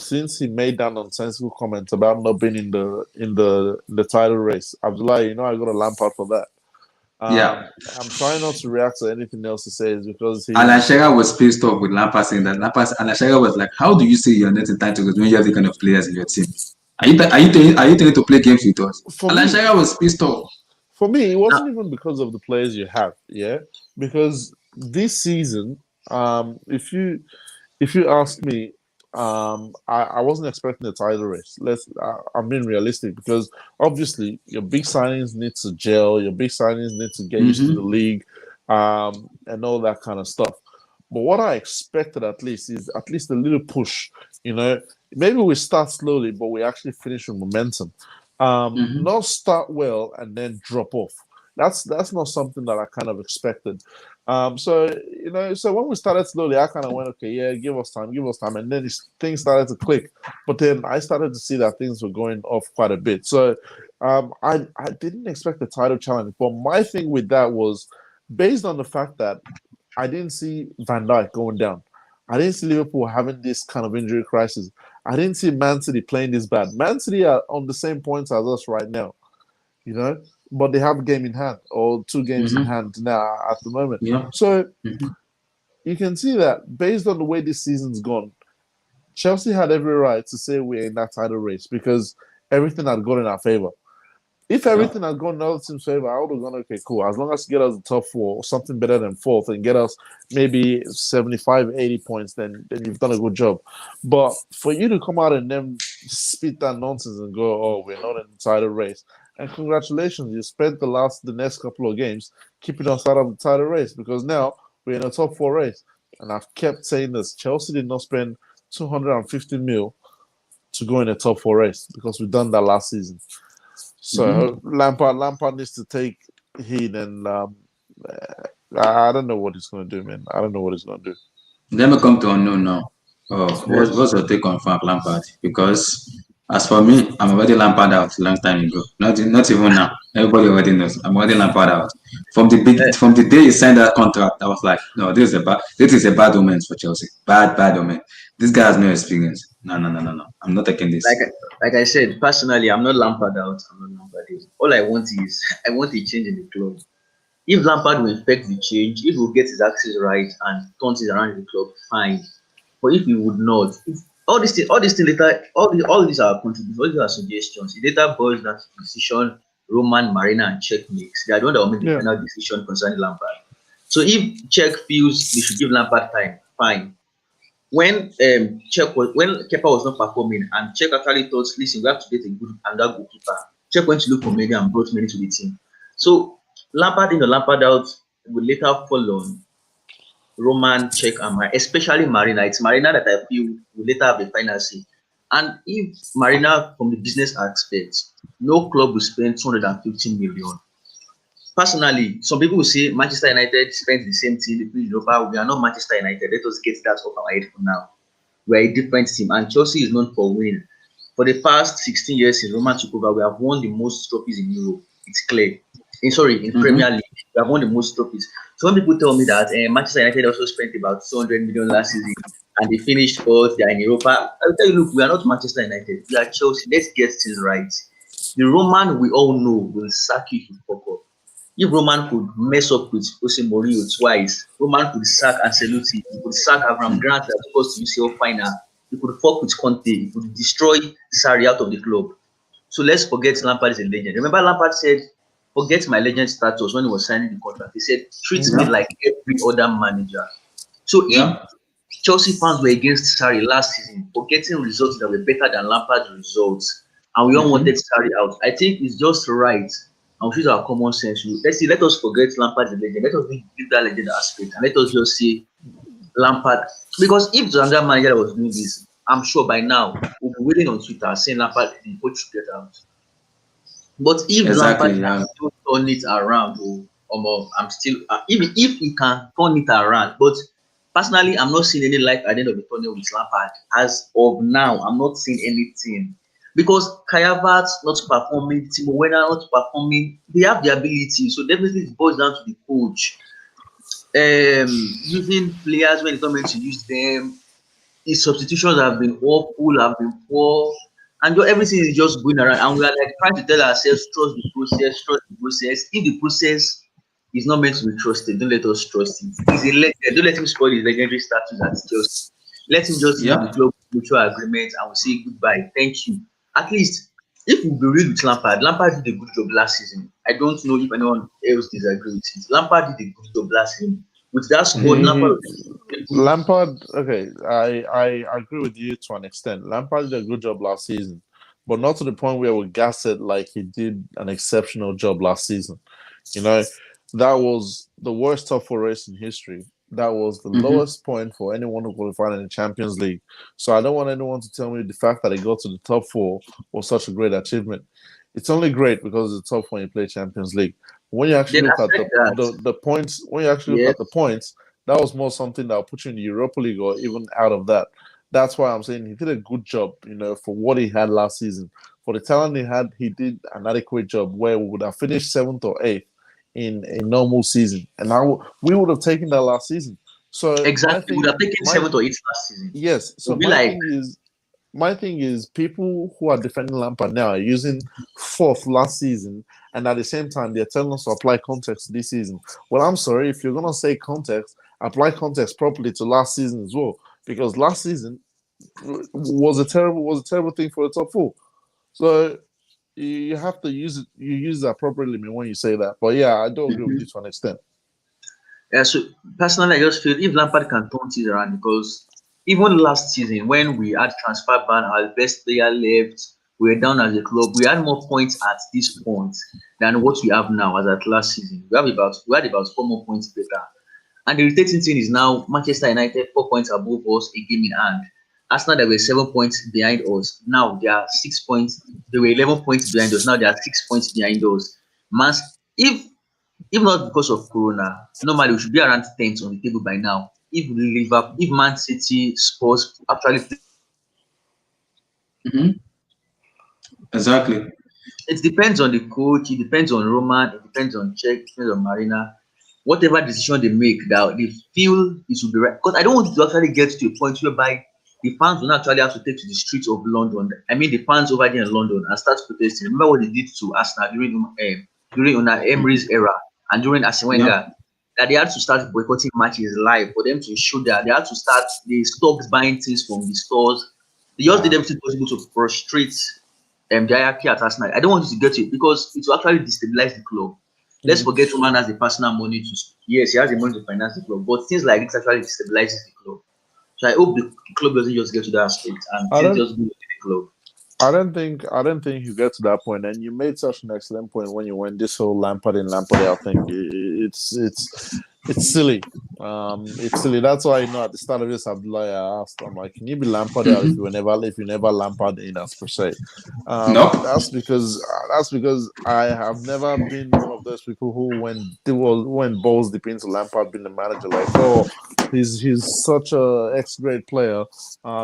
Since he made that nonsensical comment about not being in the title race, Abdullah, I got a Lampard for that. Yeah. I'm trying not to react to anything else he says because Alan Shearer was pissed off with Lampard saying that. Alan Shearer was like, "How do you say you're not entitled when you have the kind of players in your team? Are you trying to play games with us?" Alan Shearer was pissed off. For me, it wasn't even because of the players you have, yeah. Because this season, if you ask me, I wasn't expecting a title race. I'm being realistic because obviously your big signings need to gel, your big signings need to get used to the league, and all that kind of stuff. But what I expected at least is at least a little push. Maybe we start slowly, but we actually finish with momentum. Not start well and then drop off. That's not something that I kind of expected. So when we started slowly, I kind of went, okay, yeah, give us time, and then things started to click. But then I started to see that things were going off quite a bit. So I didn't expect the title challenge, but my thing with that was based on the fact that I didn't see Van Dijk going down. I didn't see Liverpool having this kind of injury crisis. I didn't see Man City playing this bad. Man City are on the same points as us right now, you know, but they have a game in hand or 2 games in Mm-hmm. hand now at the moment. Yeah. So Mm-hmm. you can see that based on the way this season's gone, Chelsea had every right to say we're in that title race because everything had gone in our favor. If Yeah. everything had gone in the other team's favor, I would have gone, okay, cool. As long as you get us the top 4 or something better than fourth and get us maybe 75, 80 points, then you've done a good job. But for you to come out and then spit that nonsense and go, oh, we're not in the title race. And congratulations, you spent the next couple of games keeping us out of the title race because now we're in a top 4 race. And I've kept saying this. Chelsea did not spend 250 mil to go in the top 4 race because we've done that last season. So Mm-hmm. Lampard needs to take heed, and I don't know what he's going to do, man. I don't know what he's going to do. Let me come to unknown now. What's Yes. your take on Frank Lampard? Because as for me, I'm already Lampard out a long time ago. Not even now. Everybody already knows. I'm already Lampard out. From the day he signed that contract, I was like, no, this is a bad omen for Chelsea. Bad omen. This guy has no experience. No. I'm not taking like this. like I said, personally, I'm not Lampard out. I'm not Lampard in. All I want is I want a change in the club. If Lampard will effect the change, if he will get his axis right and turns it around in the club, fine. But if he would not, if all these things later, all these are contributions, all these are suggestions. It later boils down to the decision Roman, Marina, and Czech makes. They are the one that will make the Yeah. final decision concerning Lampard. So if Czech feels they should give Lampard time, fine. When when Kepa was not performing and Czech actually thought, listen, we have to get a good another goalkeeper. Czech went to look for Many and brought Many to the team. So Lampard in or Lampard out will later fall on Roman, Czech, and Marina, especially Marina. It's Marina that I feel will later have a final say. And if Marina, from the business aspect, no club will spend 250 million. Personally, some people will say Manchester United spends the same thing. They play Europa. We are not Manchester United. Let us get that off our head for now. We're a different team, and Chelsea is known for winning. For the past 16 years since Roman took over, we have won the most trophies in Europe. It's clear. In Premier Mm-hmm. League, we have won the most trophies. So when people tell me that Manchester United also spent about 200 million last season and they finished fourth, they are in Europa, I'll tell you, look, we are not Manchester United. We are Chelsea. Let's get things right. The Roman we all know will sack you to fuck up. If Roman could mess up with Jose Mourinho twice, Roman could sack Ancelotti, he could sack Avram Grant that took us to UCL final, he could fuck with Conte, he could destroy Sarri out of the club. So let's forget Lampard is a legend. Remember Lampard said, forget my legend status when he was signing the contract. He said, treat me Yeah. like every other manager. So if Yeah. Chelsea fans were against Sarri last season for getting results that were better than Lampard's results, and we all wanted Mm-hmm. Sarri out. I think it's just right, and we use our common sense. Let's see, let us forget Lampard's legend. Let us leave that legend aspect, and let us just say Lampard. Because if the another manager that was doing this, I'm sure by now we'll be waiting on Twitter saying Lampard the coach should get out. But if Lampard Exactly. can Yeah. still turn it around, I'm still even if he can turn it around. But personally, I'm not seeing any light at the end of the tunnel with Lampard. As of now, I'm not seeing anything because Kaya Havertz not performing, Timo Werner not performing. They have the ability, so definitely it boils down to the coach. Using players when it's not meant to use them, his substitutions have been awful, have been poor, and everything is just going around. And we are like trying to tell ourselves, trust the process, trust the process. If the process is not meant to be trusted, don't let us trust it. He's a legend. Don't let him spoil his legendary status at Chelsea. Let him just leave the Yeah. club mutual agreement and we'll say goodbye. Thank you. At least, if we be real with Lampard did a good job last season. I don't know if anyone else disagrees with it. Lampard did a good job last season. With that squad, Lampard He was able. Lampard. Okay, I agree with you to an extent. Lampard did a good job last season, but not to the point where we gas it like he did an exceptional job last season. You know, that was the worst top 4 race in history. That was the Mm-hmm. lowest point for anyone who qualified in the Champions League. So I don't want anyone to tell me the fact that he got to the top 4 was such a great achievement. It's only great because it's the top 4 when you play Champions League. When you actually Then look at accept that. the points, when you actually look Yes. at the points, that was more something that will put you in the Europa League or even out of that. That's why I'm saying he did a good job, for what he had last season. For the talent he had, he did an adequate job where we would have finished 7th or 8th in a normal season. And we would have taken that last season. So Exactly. We would have taken my 7th or 8th last season. yes. It So would be like, my thing is people who are defending Lampard now are using fourth last season, and at the same time they're telling us to apply context this season. Well, I'm sorry if you're gonna say context, apply context properly to last season as well, because last season was a terrible thing for the top four. So you have to use it. You use it appropriately when you say that. But yeah, I do agree with you to an extent. yeah, so personally, I just feel if Lampard can turn things around, because even last season when we had transfer ban, our best player left, we were down as a club. We had more points at this point than what we have now as at last season. We had about 4 more points better. And the irritating thing is now Manchester United 4 points above us, a game in hand. Arsenal, they were 7 points behind us. Now they are 6 points. They were 11 points behind us. Now they are 6 points behind us. Man, if if not because of Corona, normally we should be around 10th on the table by now. If Man City, Spurs actually play, Mhm. Exactly. it depends on the coach, it depends on Roman, it depends on Czech, it depends on Marina. Whatever decision they make, that they feel it should be right. Because I don't want it to actually get to a point whereby the fans will not actually have to take to the streets of London. I mean, the fans over there in London and start protesting. Remember what they did to Arsenal during Unai Emery's era and during Arsene Yeah. Wenger, that they had to start boycotting matches live for them to show that they had to start, they stopped buying things from the stores. They just did everything possible to frustrate the hierarchy at Arsenal. I don't want you to get it because it will actually destabilize the club. Let's forget Roman has the personal money to, yes, he has the money to finance the club, but things like this actually destabilizes the club. So I hope the club doesn't just get to that state and I things don't just go with the club. I don't think you get to that point, and you made such an excellent point when you went this whole Lampard in Lampard out thing. It's silly. It's silly. That's why at the start of this, Abdullah I asked, I'm like, can you be Lampard out Mhm. if you never Lampard in as per se? No. That's because I have never been one of those people who when balls deep into Lampard being the manager, like, oh, he's such a ex great player.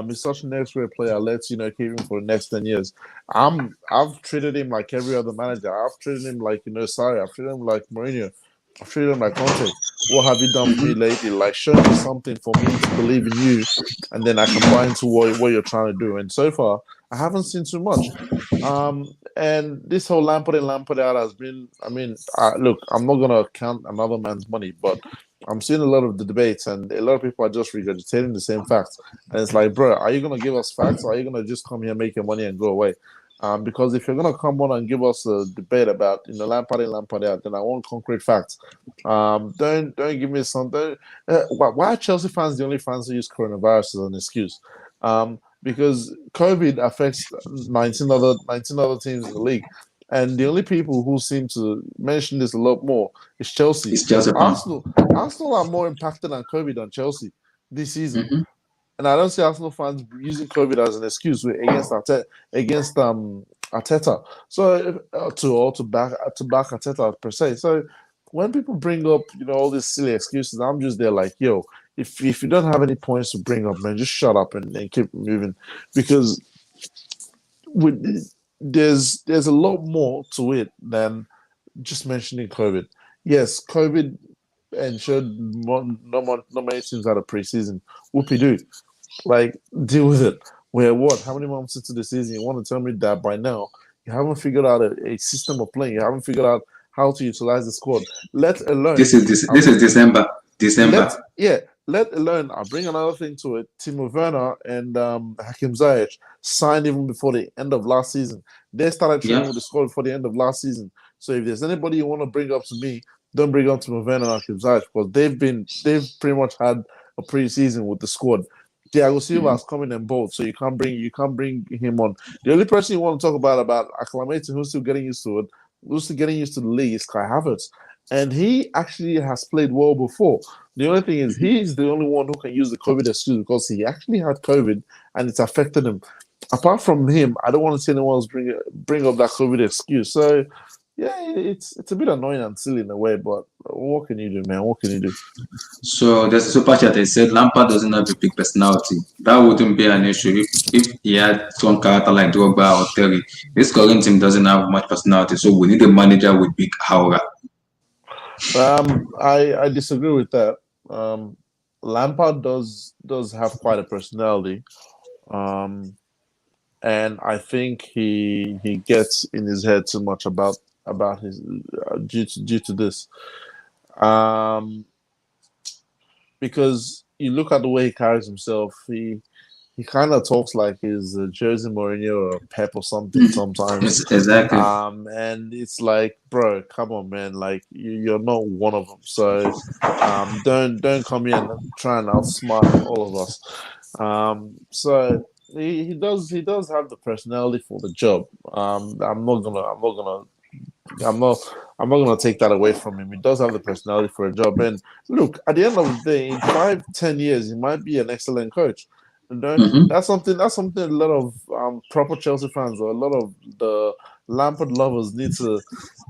He's such an ex great player. Let's keep him for the next 10 years. I've treated him like every other manager. I've treated him like sorry. I've treated him like Mourinho. I've treated him like Conte. What have you done for me lately? Like, show me something for me to believe in you, and then I can buy into what you're trying to do. And so far, I haven't seen too much. And this whole Lampard and Lampard out has been. I mean, look, I'm not gonna count another man's money, but I'm seeing a lot of the debates, and a lot of people are just regurgitating the same facts. And it's like, bro, are you gonna give us facts, or are you gonna just come here, make your money, and go away? Because if you're gonna come on and give us a debate about Lampard and Lampard out, then I want concrete facts. Don't give me something. Why are Chelsea fans the only fans who use coronavirus as an excuse? Because COVID affects 19 other teams in the league, and the only people who seem to mention this a lot more is Chelsea. It's just a fan. Arsenal are more impacted on COVID than Chelsea this season. Mhm. And I don't see Arsenal fans using COVID as an excuse against Arteta. So to back Arteta per se. So when people bring up all these silly excuses, I'm just there like, yo, if you don't have any points to bring up, man, just shut up and keep moving, because with, there's a lot more to it than just mentioning COVID. Yes, COVID ensured not many teams had a preseason. Whoopie do. Like, deal with it. We're what? How many months into the season? You want to tell me that by now you haven't figured out a system of playing? You haven't figured out how to utilize the squad. Let alone, This is December. let December. yeah, let alone. I'll bring another thing to it. Timo Werner and Hakim Ziyech signed even before the end of last season. They started training Yeah. with the squad before the end of last season. So if there's anybody you want to bring up to me, don't bring up Timo Werner and Hakim Ziyech, because they've pretty much had a preseason with the squad. Thiago Silva Mhm. is coming in bold, so you can't bring him on. The only person you want to talk about acclimating, who's still getting used to it, who's still getting used to the league, is Kai Havertz, and he actually has played well before. The only thing is he's the only one who can use the COVID excuse, because he actually had COVID and it's affected him. Apart from him, I don't want to see anyone else bring up that COVID excuse. So yeah, it's a bit annoying and silly in a way, but what can you do, man? What can you do? So there's a super chat that said Lampard doesn't have a big personality. That wouldn't be an issue if he had some character like Drogba or Terry. This current team doesn't have much personality, so we need a manager with big aura. I disagree with that. Um, Lampard does have quite a personality, and I think he gets in his head too much about his due to this. Um, because you look at the way he carries himself, he kind of talks like he's Jose Mourinho or Pep or something sometimes. Exactly. And it's like, bro, come on, man, like you're not one of them. So, don't come here and try and outsmart all of us. So he does have the personality for the job. I'm not I'm not gonna take that away from him. He does have the personality for a job. And look, at the end of the day, in 5, 10 years, he might be an excellent coach. You know, Hmm. that's something a lot of proper Chelsea fans or a lot of the Lampard lovers need to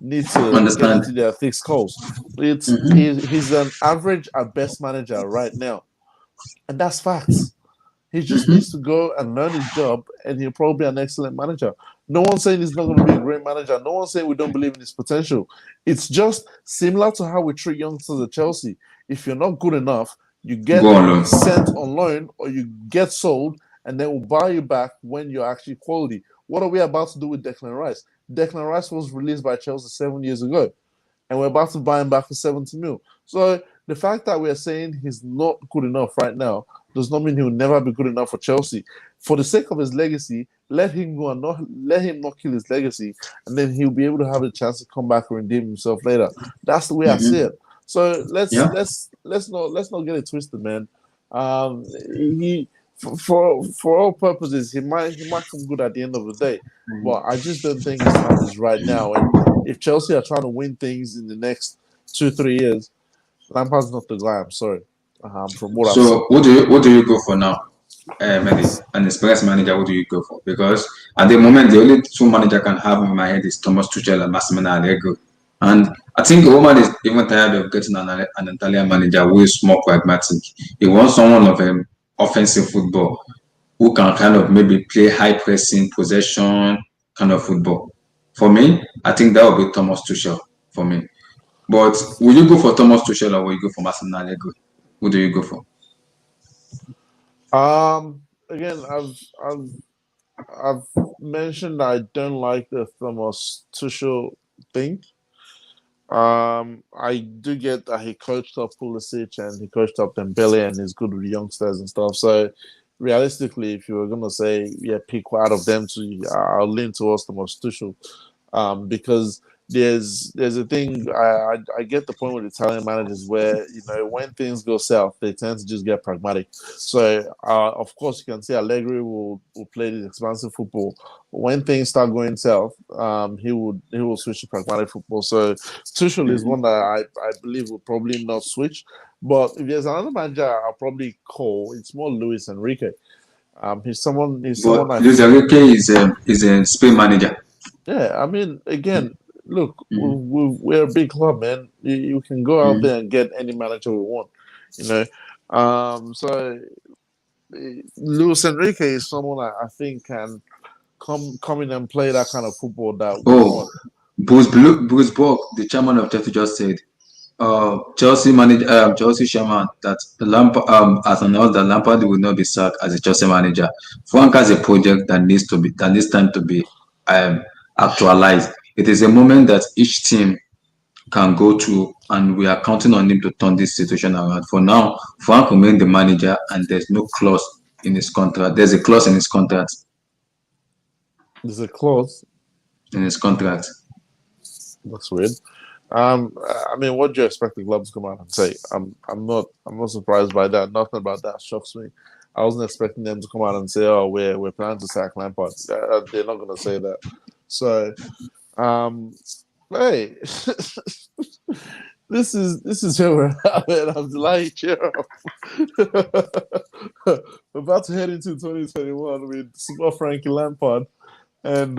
get Understand. into their thick skulls. Hmm. He's an average at best manager right now, and that's facts. He just Hmm. needs to go and learn his job, and he'll probably be an excellent manager. No one's saying he's not going to be a great manager. No one's saying we don't believe in his potential. It's just similar to how we treat youngsters at Chelsea. If you're not good enough, you Go get on, loan. sent on loan or you get sold, and then we'll buy you back when you're actually quality. What are we about to do with Declan Rice? Declan Rice was released by Chelsea 7 years ago, and we're about to buy him back for 70 mil. So the fact that we're saying he's not good enough right now does not mean he'll never be good enough for Chelsea. For the sake of his legacy, let him go and not let him not kill his legacy, and then he'll be able to have a chance to come back and redeem himself later. That's the way I see Hmm. it. So let's Yeah. let's let's not get it twisted, man. He for all purposes, he might come good at the end of the day, but I just don't think his time is right now. And if Chelsea are trying to win things in the next 2, 3 years, Lampard's not the guy. I'm sorry. From what I've So seen. what do you go for now? Maybe an experienced manager. What do you go for? Because at the moment, the only two manager I can have in my head is Thomas Tuchel and Massimiliano Allegri. And I think Roman is even tired of getting an Italian manager who is more pragmatic. He wants someone of offensive football who can kind of maybe play high pressing possession kind of football. For me, I think that would be Thomas Tuchel for me. But will you go for Thomas Tuchel or will you go for Massimiliano Allegri? Who do you go for? Again, I've mentioned I don't like the Thomas Tuchel thing. I do get that he coached up Pulisic and he coached up Dembele and he's good with youngsters and stuff. So realistically, if you were gonna say yeah, pick out of them two, I'll lean towards Thomas Tuchel. Because there's a thing I get the point with Italian managers where when things go south they tend to just get pragmatic. So of course you can say Allegri will play this expansive football, but when things start going south, he will switch to pragmatic football. So Tuchel is one that I believe will probably not switch. But if there's another manager I'll probably call, it's more Luis Enrique. He's someone But I Luis feel. Enrique is a Spain manager. Yeah, I mean, again, look, we're a big club, man. You can go out Mhm. there and get any manager we want, you know. So Luis Enrique is someone I think can come in and play that kind of football that we Oh, want. Bruce Brock, the chairman of Chelsea, just said, Chelsea chairman that Lampard has announced that Lampard will not be sacked as a Chelsea manager. Frank has a project that needs time to be um, actualized. It is a moment that each team can go through, and we are counting on him to turn this situation around. For now, Frank remains the manager, and there's no clause in his contract. There's a clause in his contract. There's a clause. In his contract. That's weird. I mean, what do you expect the club to come out and say? I'm not surprised by that. Nothing about that shocks me. I wasn't expecting them to come out and say, "Oh, we're planning to sack Lampard." They're not going to say that. So, um, hey, this is where we're at, man. I'm delighted. Cheer up. We're about to head into 2021 with Super Frankie Lampard, and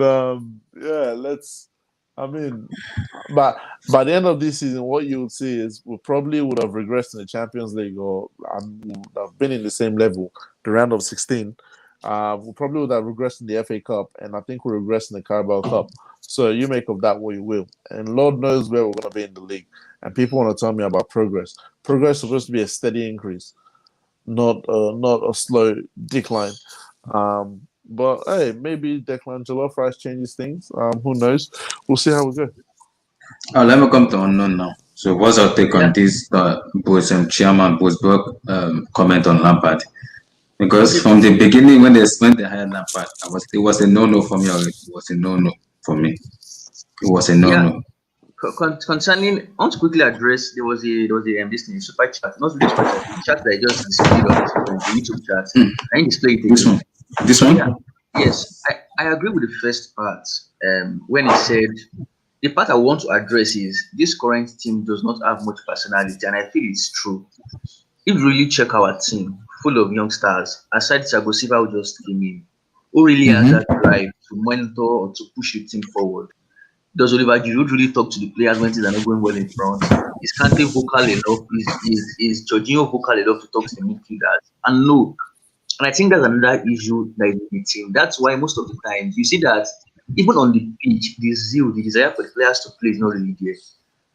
yeah, let's. I mean, but by the end of this season, what you would see is we probably would have regressed in the Champions League, or would have been in the same level, the round of 16. We probably would have regressed in the FA Cup, and I think we regressed in the Carabao Cup. So you make of that what you will. And Lord knows where we're going to be in the league. And people want to tell me about progress. Progress is supposed to be a steady increase. not a slow decline. But hey, maybe Declan Jollof Rice changes things. Who knows? We'll see how we go. Let me come to unknown now. So, what's our take Yeah. on this? Both chairman Bosberg comment on Lampard? Because Okay. from the beginning, when they hired Lampard, it was a no for me already. It was a no for me. It was a Yeah. no. Concerning, I want to quickly address there was a this thing, super chat, not really super chat, the chat that I just displayed on the YouTube chat. Can you display it This again? one, this one. Yeah. Yes, I agree with the first part. When he said the part I want to address is this current team does not have much personality, and I feel it's true. If you really check our team, full of young stars, aside Thiago Silva who just came in, who really has Mm-hmm. that drive to monitor or to push the team forward? Does Oliver Giroud really talk to the players when things are not going well in front? Is Kante vocal enough? Is Jorginho vocal enough to talk to the midfielders? And no. And I think that's another issue that is with the team. That's why most of the time you see that even on the pitch, the zeal, the desire for the players to play is not really there.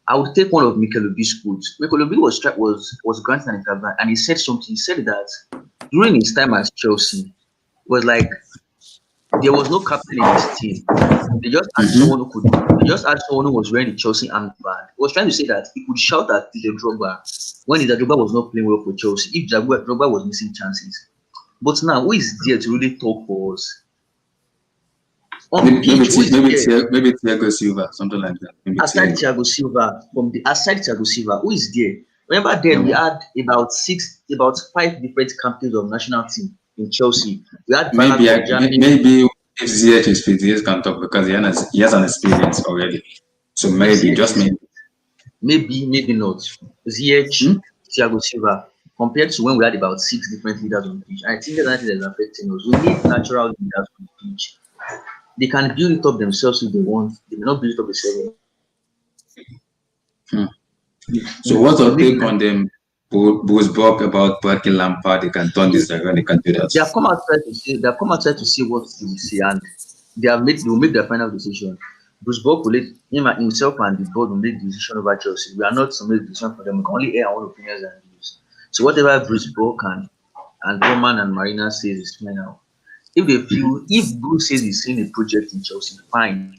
I would take one of Mikel Obi's quotes. Mikel Obi was granted an interview and he said something. He said that during his time at Chelsea, it was like there was no captain in his team. They just had someone who could. They just had someone who was wearing the Chelsea armband. He was trying to say that he could shout at the Drogba when the Drogba was not playing well for Chelsea. If Drogba was missing chances, but now who is there to really talk for us on pitch? Who is there Maybe Thiago Silva, something like that. Maybe aside Thiago. Thiago Silva? Aside Thiago Silva, who is there? Remember, then we had about 5 different captains of national team in Chelsea. We had Bernard Borjani. Maybe if Ziyech is fit, Ziyech can talk because he has an experience already. So maybe, Ziyech just is maybe. maybe not. Ziyech, Thiago Silva, compared to when we had about 6 different leaders on the pitch. I think that's another thing that's affecting us. We need natural leaders on the pitch. They can build it up themselves if they want. They may not build it up themselves. So what's We your need take on them? Bosberg about Berkeley Lampard, they can turn this around, they can do that. they have come outside to see what they will see, and they will make their final decision. Bruce Bock will let him and himself and the board will make the decision over Chelsea. We are not to make the decision for them. We can only air our own opinions and views. So whatever Bruce Bock and Roman and Marina says is final. If Bruce says he's seeing a project in Chelsea, fine.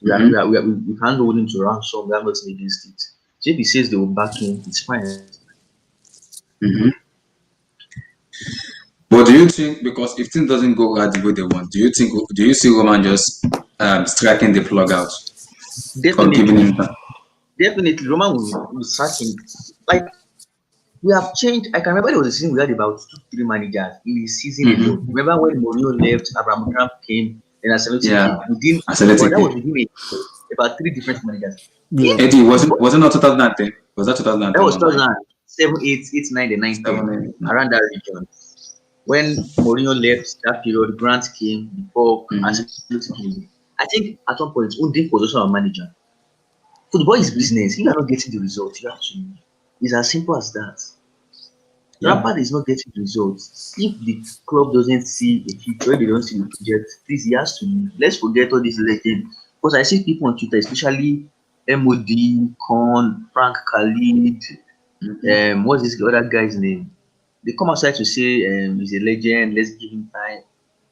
We can't hold him to ransom. We have nothing against it. So if he says they will back him, it's fine. Mm-hmm. But do you think, because if things doesn't go right the way they want, do you see Roman just striking the plug out or giving Definitely, him time? definitely, Roman will sack him. Like we have changed. I can remember there was a season we had about 2, 3 managers in a season alone. Mm-hmm. Remember when Mourinho left, Abraham Trump came, then Ancelotti Yeah, came. Within, but Athletic. that was within about 3 different managers. Yeah. If Eddie, wasn't that 2010? Was that that 2010 was or 9? 2007, 8, 8, 9, then 9, 10, 7, 8, 9. around that region. When Mourinho left that period, Grant came before Ancelotti came. I think at one point, Undip was also a manager. Football is business. If you are not getting the results, you have to leave. It's as simple as that. Yeah. Lampard is not getting results. If the club doesn't see a future, they don't see the project, please, he has to leave. Let's forget all this legend. Because I see people on Twitter, especially MOD, Con, Frank Khalid, what's this other guy's name? They come outside to say he's a legend, let's give him time.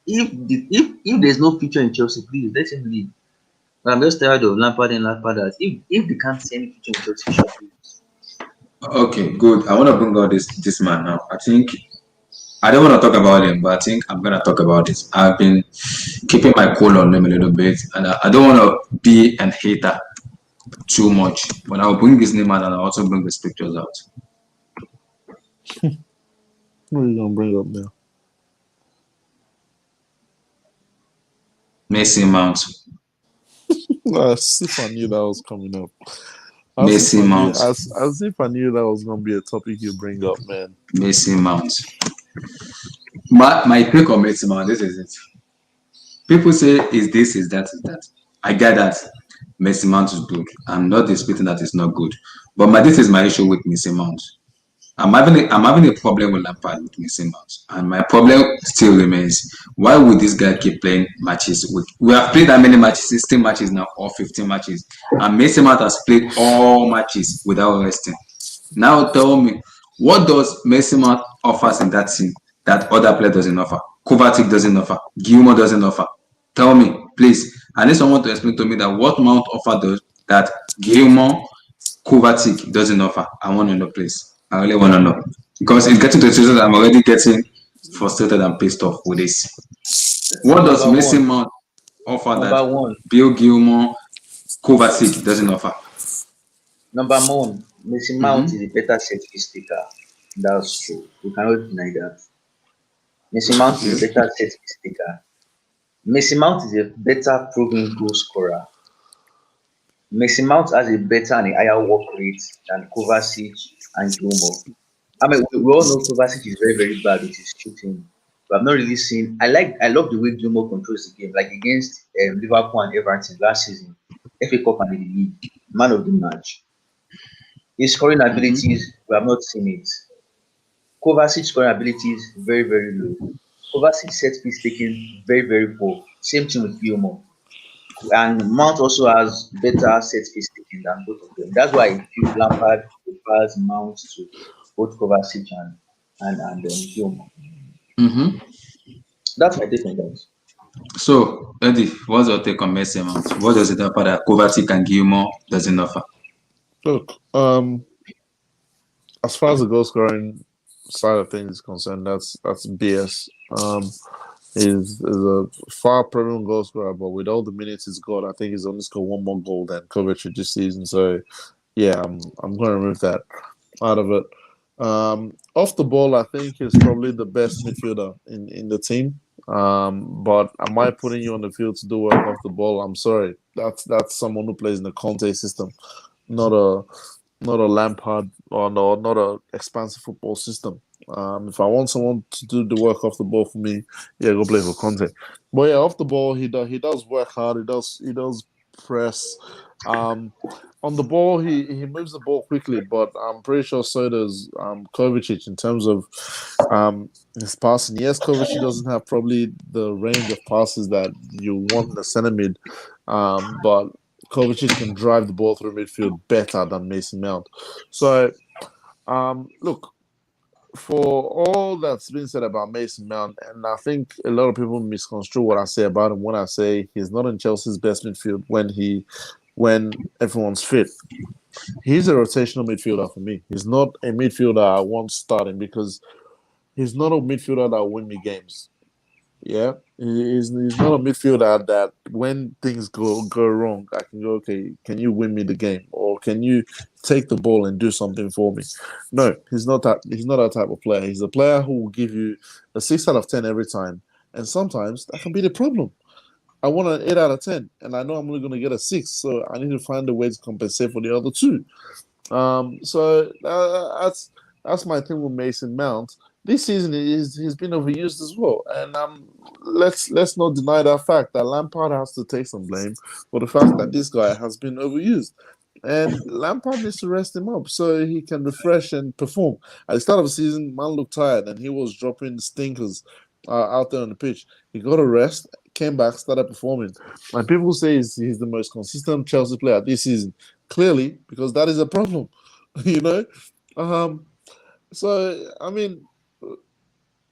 If there's no future in Chelsea, please let him leave. But I'm just tired of Lampard and Lampard. If they can't see any future in Chelsea, he should leave. Okay, good. I want to bring out this man now. I think I don't want to talk about him, but I think I'm gonna talk about this. I've been keeping my cool on him a little bit, and I don't want to be an hater too much. But I'll bring his name out and I'll also bring his pictures out. What are you gonna bring up now? Messi Mount. As if I knew that was coming up. Messi Mount. As if I knew that was gonna be a topic you bring up, man. Messi Mount. My take on Messi Mount, this is it. People say is this, is that, is that. I get that Messi Mount is good. I'm not disputing that it's not good. But this is my issue with Messi Mount. I'm having a problem with Lampard with Messi Mount. And my problem still remains, why would this guy keep playing matches we have played that many matches, 16 matches now or 15 matches. And Messi Mount has played all matches without resting. Now tell me, What does Mason Mount offers in that team that other player doesn't offer? Kovacic doesn't offer. Gilmore doesn't offer. Tell me, please. I need someone to explain to me that what Mount offer does that Gilmore, Kovacic doesn't offer. I want to know, please. I really want to know. Because it's getting to a situation that I'm already getting frustrated and pissed off with this. What does Number Mason one, Mount offer that number one, Bill Gilmore, Kovacic doesn't offer? Mason Mount is Mm-hmm. a better set piece taker. That's true. We cannot deny that. Mason Mount is a Okay. better set piece taker. Mason Mount is a better proven goal scorer. Mason Mount has a better and a higher work rate than Kovacic and Gilmore. I mean, we all know Kovacic is very, very bad with his shooting, but I've not really seen. I love the way Gilmore controls the game, like against Liverpool and Everton last season, FA Cup and in the league, man of the match. His scoring Mm-hmm. abilities, we have not seen it. Kovacic's scoring abilities, very, very low. Kovacic set piece taking, very, very poor. Same thing with Gilmore. And Mount also has better set piece taking than both of them. That's why I feel Lampard prefers Mount to both Kovacic and Gilmore. Mm-hmm. That's my take on that. So, Eddie, what's your take on Mason Mount? What does it offer that Kovacic and Gilmore doesn't offer? Look, as far as the goal scoring side of things is concerned, that's BS. Is a far proven goal scorer, but with all the minutes he's got, I think he's only scored one more goal than Kovacic this season. So yeah, I'm going to remove that out of it. Off the ball, I think he's probably the best midfielder in the team. But am I putting you on the field to do work off the ball? I'm sorry. That's someone who plays in the Conte system, not a not a Lampard or no, not a expansive football system. If I want someone to do the work off the ball for me, yeah, go play for Conte. But yeah, off the ball, he does work hard. He does press. Um, on the ball, he moves the ball quickly, but I'm pretty sure so does Kovacic in terms of his passing. Yes, Kovacic doesn't have probably the range of passes that you want in the centre mid, but Kovacic can drive the ball through midfield better than Mason Mount. So, look, for all that's been said about Mason Mount, and I think a lot of people misconstrue what I say about him when I say he's not in Chelsea's best midfield when everyone's fit. He's a rotational midfielder for me. He's not a midfielder I want starting because he's not a midfielder that will win me games. Yeah, he's not a midfielder that when things go wrong, I can go, okay, can you win me the game or can you take the ball and do something for me? No, he's not that. He's not that type of player. He's a player who will give you a 6 out of 10 every time, and sometimes that can be the problem. I want an 8 out of 10, and I know I'm only going to get a 6, so I need to find a way to compensate for the other two. So that's my thing with Mason Mount. This season he's been overused as well, and let's not deny that fact that Lampard has to take some blame for the fact that this guy has been overused, and Lampard needs to rest him up so he can refresh and perform. At the start of the season, man looked tired and he was dropping stinkers out there on the pitch. He got a rest, came back, started performing, and people say he's the most consistent Chelsea player this season. Clearly, because that is a problem, you know. Um, so I mean,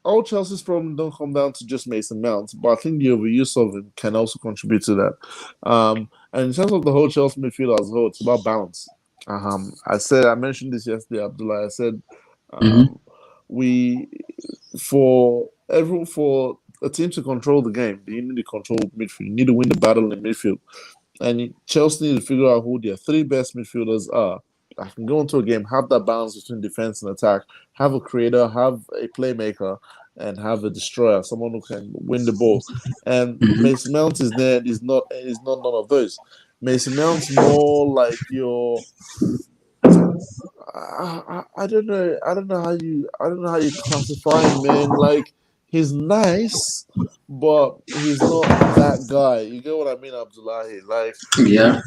all Chelsea's problems don't come down to just Mason Mount, but I think the overuse of him can also contribute to that. And in terms of the whole Chelsea midfield as a whole, it's about balance. I mentioned this yesterday, Abdullah. I said Mm-hmm. um, we for a team to control the game, you need to control midfield. You need to win the battle in midfield. And Chelsea need to figure out who their three best midfielders are. I can go into a game, have that balance between defense and attack, have a creator, have a playmaker, and have a destroyer, someone who can win the ball. And Mm-hmm. Mason Mount is there. Is not none of those. Mason Mount's more like your I don't know. I don't know how you classify him, man. Like he's nice, but he's not that guy. You get what I mean, Abdullahi? Like Yeah.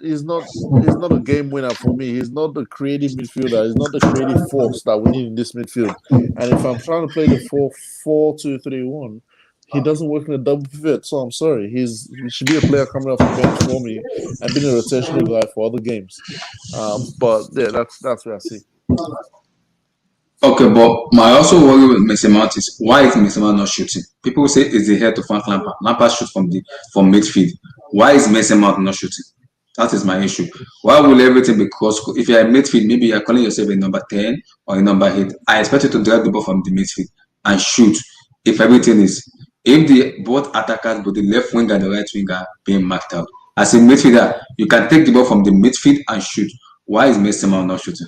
he's not a game winner for me. He's not the creative midfielder. He's not the creative force that we need in this midfield. And if I'm trying to play the 4-4-2-3-1, he doesn't work in a double pivot. So I'm sorry. He should be a player coming off the bench for me and being a rotational guy for other games. But yeah, that's what I see. Okay, but my also worry with Mason Mount is why is Mason Mount not shooting? People say is the head to Frank Lampard. Lampard shoots from midfield. Why is Mason Mount not shooting? That is my issue. Why will everything be cross? If you're in midfield, maybe you're calling yourself a number 10 or a number 8. I expect you to drive the ball from the midfield and shoot. If everything is, if the both attackers, both the left winger and the right winger are being marked out, as a midfielder, you can take the ball from the midfield and shoot. Why is Mason Mount not shooting?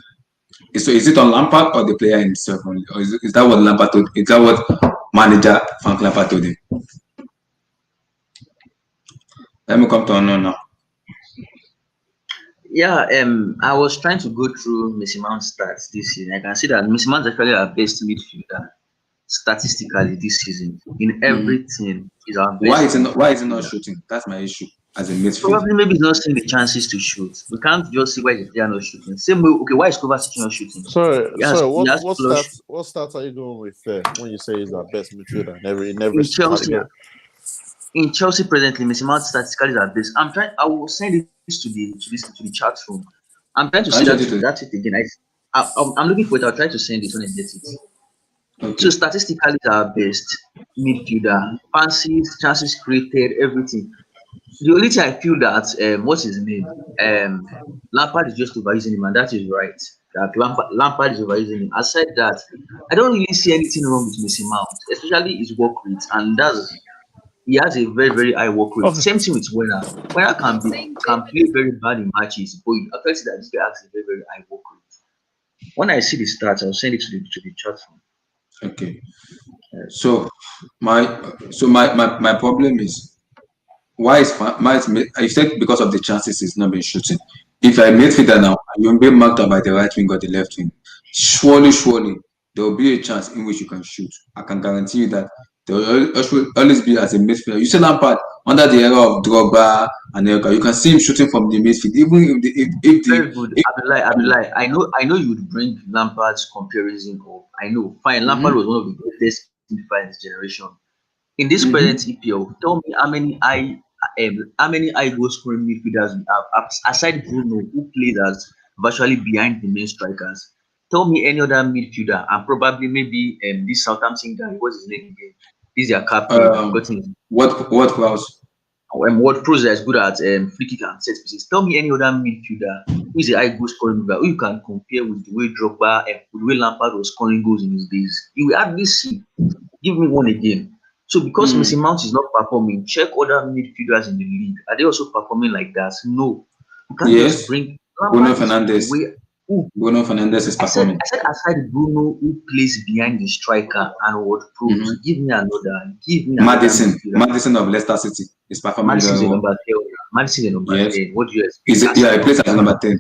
So is it on Lampard or the player himself only? Or is that what Lampard told? Is that what manager Frank Lampard told him? Let me come to unknown now. Yeah, I was trying to go through Messi Mount's stats this season. I can see that Messi Mount is actually our best midfielder statistically this season. In everything, he's our best. Why is it not shooting? That's my issue as a midfield. Probably maybe he's not seeing the chances to shoot. We can't just see why the player not shooting. Same way, okay, why is Kovacic not shooting? Sorry, Yes, sorry. he has What plus stats? What stats are you going with there when you say he's our best midfielder in every in Chelsea. category? In Chelsea presently, Messi Mount statistically is our best. I will send it to the chat room. I'm trying to see that's it again. I'm looking for it. I'll try to send it when I get it. Okay. So statistically, is our best midfielder. Fancies, chances created, everything. The only thing I feel that what's his name? Lampard is just overusing him, and that is right. That Lampard is overusing him. Aside that, I don't really see anything wrong with Messi Mount, especially his work rate, and he has a very, very high work rate. Okay. Same thing with Werner. Werner can play very bad in matches, but you actually see that this guy has a very, very high work rate. When I see the stats, I'll send it to the chat room. Okay. So my problem is why is I said because of the chances he's not been shooting. If I midfielder now and you're being marked up by the right wing or the left wing, surely there will be a chance in which you can shoot. I can guarantee you that there will always be as a midfielder. You see Lampard under the era of Drogba and Elka, you can see him shooting from the midfield, even if Very good. Abdullah, I know you would bring Lampard's comparison up. I know. Fine, Lampard was one of the greatest midfielders in his generation. In this present EPL, tell me how many high goal scoring midfielders we have aside Bruno, who plays as virtually behind the main strikers. Tell me any other midfielder, and probably maybe this Southampton guy. What's his name again? This is their captain. I've forgotten his what else? What proves is good at free kick and set pieces. Tell me any other midfielder who is a high goal scoring midfielder who you can compare with the way Drogba and the way Lampard was scoring goals in his days. You will hardly see. Give me one again. So because Messi Mount is not performing, check other midfielders in the league. Are they also performing like that? No. You can't just bring Bruno Fernandes. Bruno Fernandes is performing. I said aside Bruno, who plays behind the striker and what proves. Give me another. Madison of Leicester City is performing. Madison is a number 10. Madison is a number 10. What do you expect? He plays as number 10.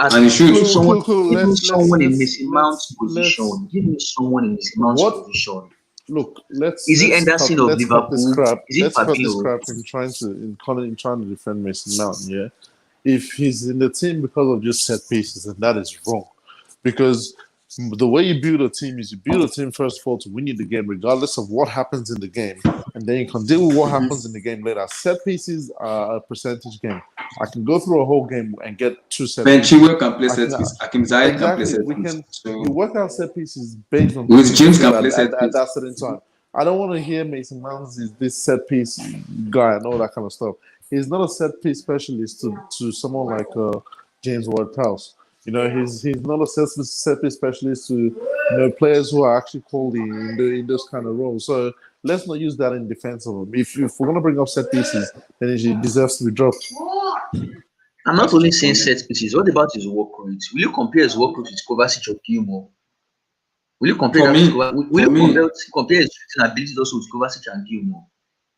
And he should. Give me someone in Messi Mount's position. Give me someone in Messi Mount's position. Look, is he Anderson of Liverpool? Is he Fabinho? In trying to defend Mason Mount, yeah. If he's in the team because of just set pieces, then that is wrong. Because the way you build a team is you build a team first of all to win you the game, regardless of what happens in the game, and then you can deal with what happens in the game later. Set pieces are a percentage game. I can go through a whole game and get 2 set pieces. Ben Chilwell can play set pieces. Akim Ziyech can play set pieces. You work out set pieces based on with James can play set pieces at that certain time. I don't want to hear Mason Mount is this set piece guy and all that kind of stuff. He's not a set piece specialist to someone like James Ward-Prowse. You know, he's not a set piece specialist to players who are actually called in those kind of roles. So let's not use that in defense of him. If we're going to bring up set pieces, then he deserves to be dropped. I'm not only saying set pieces. What about his work rate? Will you compare his work rate with Kovacic or Gilmore? Will you compare compare his abilities also with Kovacic and Gilmore?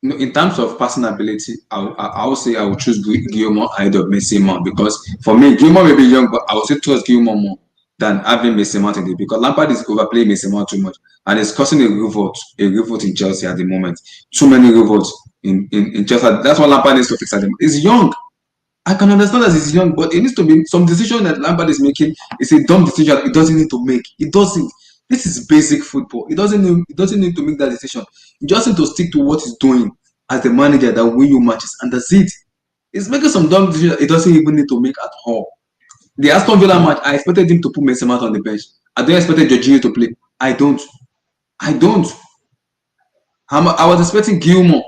No, in terms of personal ability, I would say I would choose Guillermo ahead of Messi Mount because for me, Guillermo may be young, but I would still trust Guillermo more than having Messi Mount in it because Lampard is overplaying Messi Mount too much and it's causing a revolt in Chelsea at the moment. Too many revolts in Chelsea. That's what Lampard needs to fix at the moment. He's young. I can understand that he's young, but it needs to be some decision that Lampard is making is a dumb decision he doesn't need to make. He doesn't. This is basic football. He doesn't need to make that decision. He just need to stick to what he's doing as the manager that win you matches, and that's it. He's making some dumb decisions he doesn't even need to make at all. The Aston Villa match, I expected him to put Mason Mount on the bench, I don't expect Jorginho to play. I don't. I was expecting Gilmore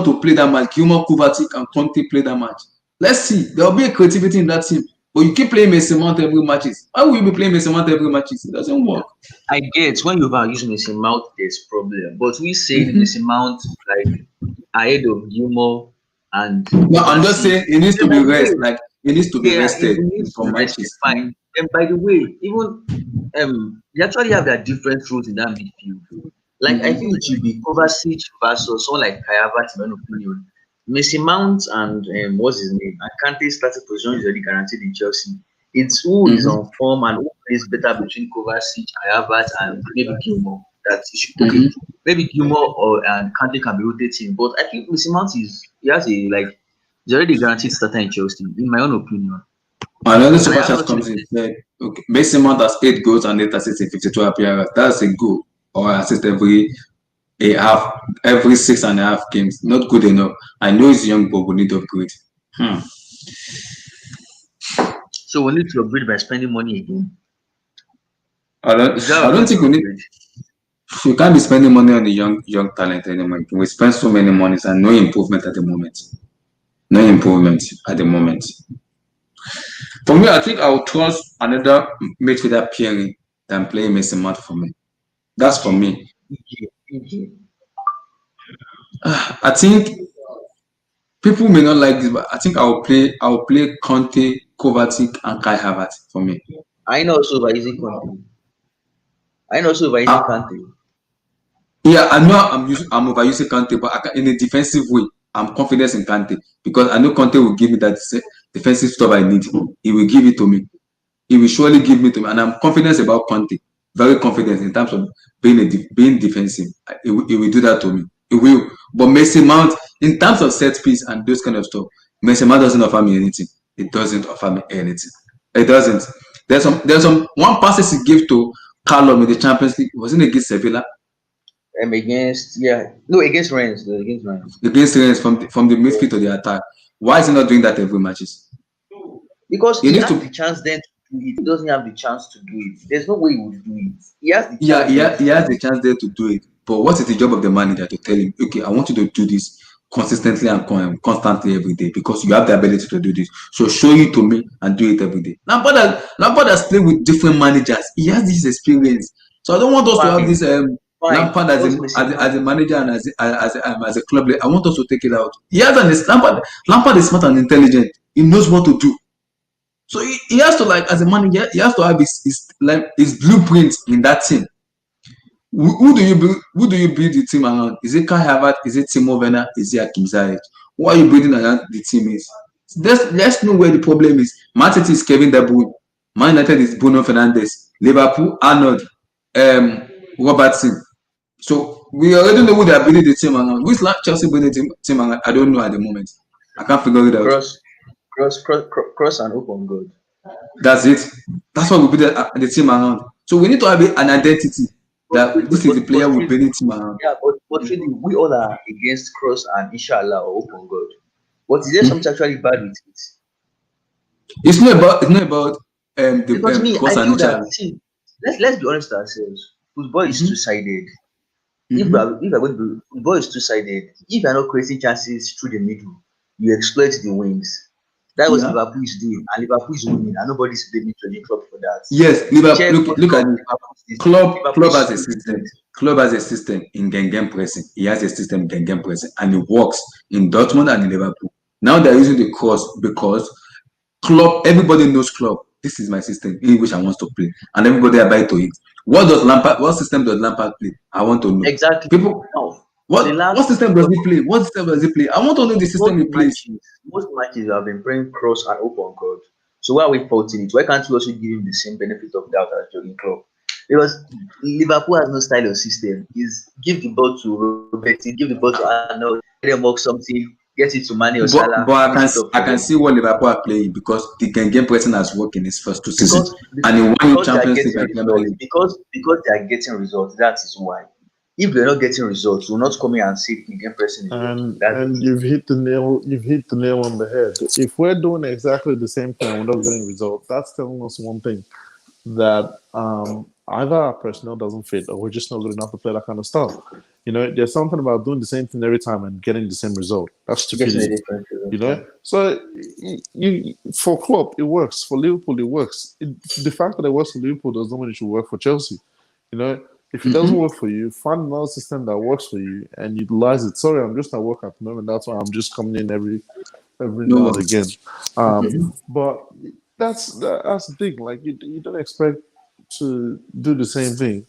to play that match. Gilmore, Kovacic, and Conte play that match. Let's see. There will be a creativity in that team. But you keep playing Mason Mount every matches. Why will you be playing Mason Mount every matches? It doesn't work. I get when you overuse Mason Mount, there's problem. But we say Mason Mount like ahead of Gilmore and No, I'm just saying it needs to And be by the rested. way, Like it needs to be yeah, rested it in needs to some be rested. matches. Fine. And by the way, even they actually have their different roles in that midfield. Like I feel it should be Kovacic versus someone like Kai Havertz, in my opinion. Mason Mount and what's his name? And Kante's starting position is already guaranteed in Chelsea. It's who is Mm-hmm. on form and who plays better between Kovacic, Kai Havertz, and maybe Gilmore. That it should, okay, Mm-hmm. maybe Gilmore or and Kante can be rotating. But I think Mason Mount he has a like he's already guaranteed starter in Chelsea, in my own opinion. Another And I super have chat nothing comes in. Said, okay, Mason Mount has 8 goals and 8 assists in 52 appearances. That's a goal or assist every 6.5 games. Not good enough. I know he's young, but we need to upgrade. So we need to upgrade by spending money again. I don't. Is that I don't upgrade think to we need. upgrade? You can't be spending money on the young talent anymore. We spend so many monies and no improvement at the moment. No improvement at the moment. For me, I think I would trust another midfielder pairing than playing Mason Mount for me. That's for me. EJ. I think people may not like this, but I think I will play Conte, Kovacic, and Kai Havertz for me. I know also by using Conte. I know also by using Uh, Kante. yeah, I know I'm overusing Kante, but in a defensive way, I'm confident in Kante because I know Kante will give me that defensive stuff I need. He will give it to me. He will surely give me to me, and I'm confident about Conte. Very confident in terms of being defensive. He will do that to me. He will. But Mason Mount, in terms of set piece and those kind of stuff, Mason Mount doesn't offer me anything. It doesn't offer me anything. It doesn't. There's some one passes he gave to Carlo in the Champions League. Wasn't it against Sevilla? Against no against Rennes, against Rennes. Against Rennes from the midfield to the attack. Why is he not doing that every matches? Because He he needs had to. the chance then to do it. He doesn't have the chance to do it. There's no way he would do it. He has the Yeah, chance then to he do has the it. chance there to do it. But what is the job of the manager to tell him, okay, I want you to do this consistently and constantly every day because you have the ability to do this. So show it to me and do it every day. Lampard has played with different managers. He has this experience. So I don't want us to have Fine, this fine. Lampard Because Mason as Mount, a manager and as a club leader. I want us to take it out. He has Lampard is smart and intelligent. He knows what to do. So he has to, like, as a manager, he has to have his blueprint in that team. Who do you build the team around? Is it Kai Havertz? Is it Timo Werner? Is it Hakim Ziyech? Who are you building around the team is? Let's know where the problem is. Man City is Kevin De Bruyne. Man United is Bruno Fernandes. Liverpool, Arnold, Robertson. So we already know who they are building the team around. Who is Chelsea building the team around? I don't know at the moment. I can't figure it out. cross and open God. That's it. That's what we build the team around. So we need to have an identity that this is the player we're building team around. Yeah, but really, we all are against cross and inshallah or open God. But is there something actually bad with it? It's not about Because the me, I cross and feel that nature. see, let's be honest with ourselves. Football is Mhm. two-sided. If Mhm. we are, if we are going to be, football is two-sided. If you are not creating chances through the middle, you exploit the wings. That's what Yeah. Liverpool is doing, and Liverpool is winning, and nobody's blaming the club for that. Yes, Liverpool. Check Look at it. Liverpool season. Club Liverpool has is a doing system. it. Club has a system in Gengen pressing. He has a system in Gengen pressing, and it works in Dortmund and in Liverpool. Now they're using the cross because Club. Everybody knows Club. This is my system in which I want to play, and everybody abide to it. What system does Lampard play? I want to know. Exactly. People. Now, for the What last system does he play? What system does he play? I want to know the system most he plays. matches have been playing cross and open God. So why are we faulting it? Why can't we also give him the same benefit of doubt as Jurgen Klopp? Because Liverpool has no style or system. Is give the ball to Robertson, give the ball to Arnold, let them work something, get it to Mane or But Salah, finish it up I for can them. see what Liverpool are playing because the game person has worked in his first 2 seasons Because and he won the they are Champions League getting and Premier results. League. Because they are getting results. That is why. If they're not getting results, we'll not come here and say the game pressing is working. And you've hit the nail on the head. If we're doing exactly the same thing, we're not getting results. That's telling us one thing: that either our personnel doesn't fit or we're just not good enough to play that kind of style. There's something about doing the same thing every time and getting the same result. That's Getting a stupidity. different result. So for Klopp, it works. For Liverpool, it works. The fact that it works for Liverpool doesn't mean it should work for Chelsea. If it doesn't work for you, find another system that works for you and utilize it. Sorry, I'm just at work at the moment. That's why I'm just coming in every now and again. But that's the thing. Like you don't expect to do the same thing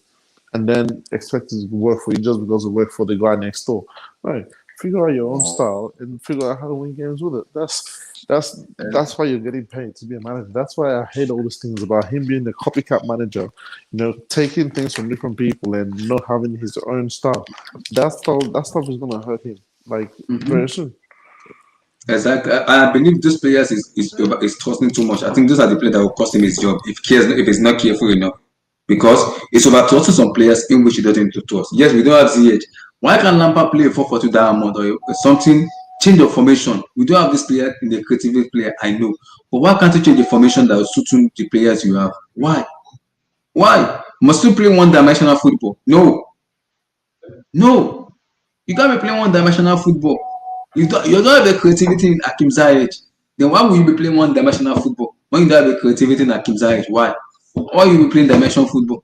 and then expect it to work for you just because it worked for the guy next door. Right. Figure out your own style and figure out how to win games with it. That's why you're getting paid to be a manager. That's why I hate all these things about him being the copycat manager, taking things from different people and not having his own style. That stuff is gonna hurt him very soon. Exactly. I believe those players is trusting too much. I think those are the players that will cost him his job if he's not careful enough. Because it's over trusting some players in which he doesn't trust. Yes, we don't have ZH. Why can't Lampard play a 4-4-2 diamond or something? Change of formation. We don't have this player in the creative player, I know. But why can't you change the formation that will suit the players you have? Why? Must you play one-dimensional football? No. You can't be playing one-dimensional football. You don't have the creativity in Hakim Ziyech. Then why will you be playing one-dimensional football when you don't have the creativity in Hakim Ziyech? Why will you be playing dimensional football?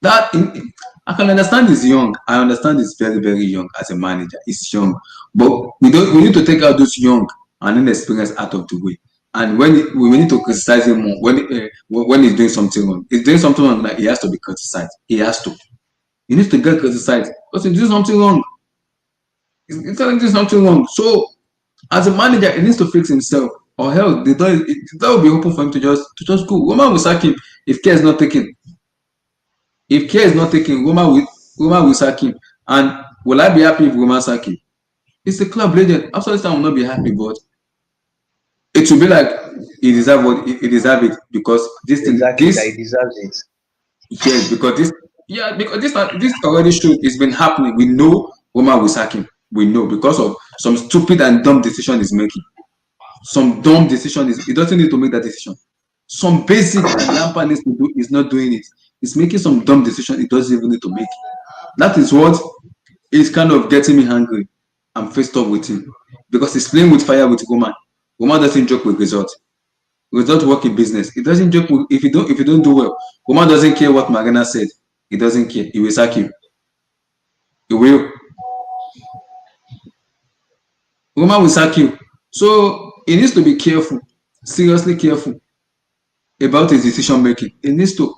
I can understand he's young. I understand he's very, very young as a manager. He's young, but we need to take out those young and inexperienced out of the way. And we need to criticize him more when he's doing something wrong. He's doing something wrong, like he has to be criticized. He needs to get criticized because he's doing something wrong. He's telling you something wrong. So as a manager, he needs to fix himself, or hell, the door will be open for him to just go. Roman will sack him if care is not taken. If care is not taken, Roman will sack him. And will I be happy if Roman sack him? It's a club legend. After this time, I will not be happy, but it will be like he deserves it because this thing. Exactly, he deserves it. Yes, because this already shows it's been happening. We know Roman will sack him. We know because of some stupid and dumb decision he's making. Some dumb decision he doesn't need to make that decision. Some basic that Lampard needs to do is not doing it. He's making some dumb decision he doesn't even need to make. That is what is kind of getting me angry. I'm faced up with him because he's playing with fire with Roman. Roman doesn't joke with results. Result work in business. He doesn't joke with, if you don't do well. Roman doesn't care what Marina said. He doesn't care. He will sack you. He will. Roman will sack you. So he needs to be careful, seriously careful about his decision making. He needs to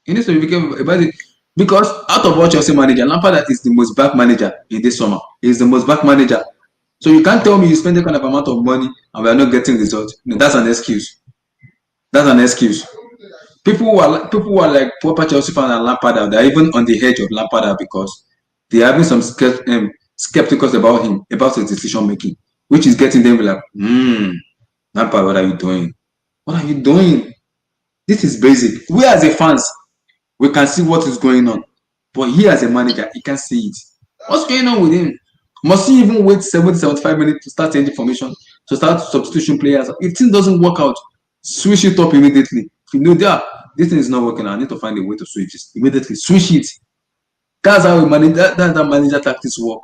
be careful about it. Because out of all Chelsea manager, Lampard is the most back manager in this summer. He's the most back manager. So you can't tell me you spend that kind of amount of money and we are not getting results. No, that's an excuse. That's an excuse. People who are like proper Chelsea fans and Lampard, they're even on the edge of Lampard because they're having some skepticals about him, about his decision making, which is getting them like, Lampard, what are you doing? What are you doing? This is basic. We as a fans, we can see what is going on. But he as a manager, he can't see it. What's going on with him? Must he even wait 70-75 minutes to start changing formation, to start substitution players? If things doesn't work out, switch it up immediately. If you know this thing is not working, I need to find a way to switch it. Immediately, switch it. That's how that manager tactics work.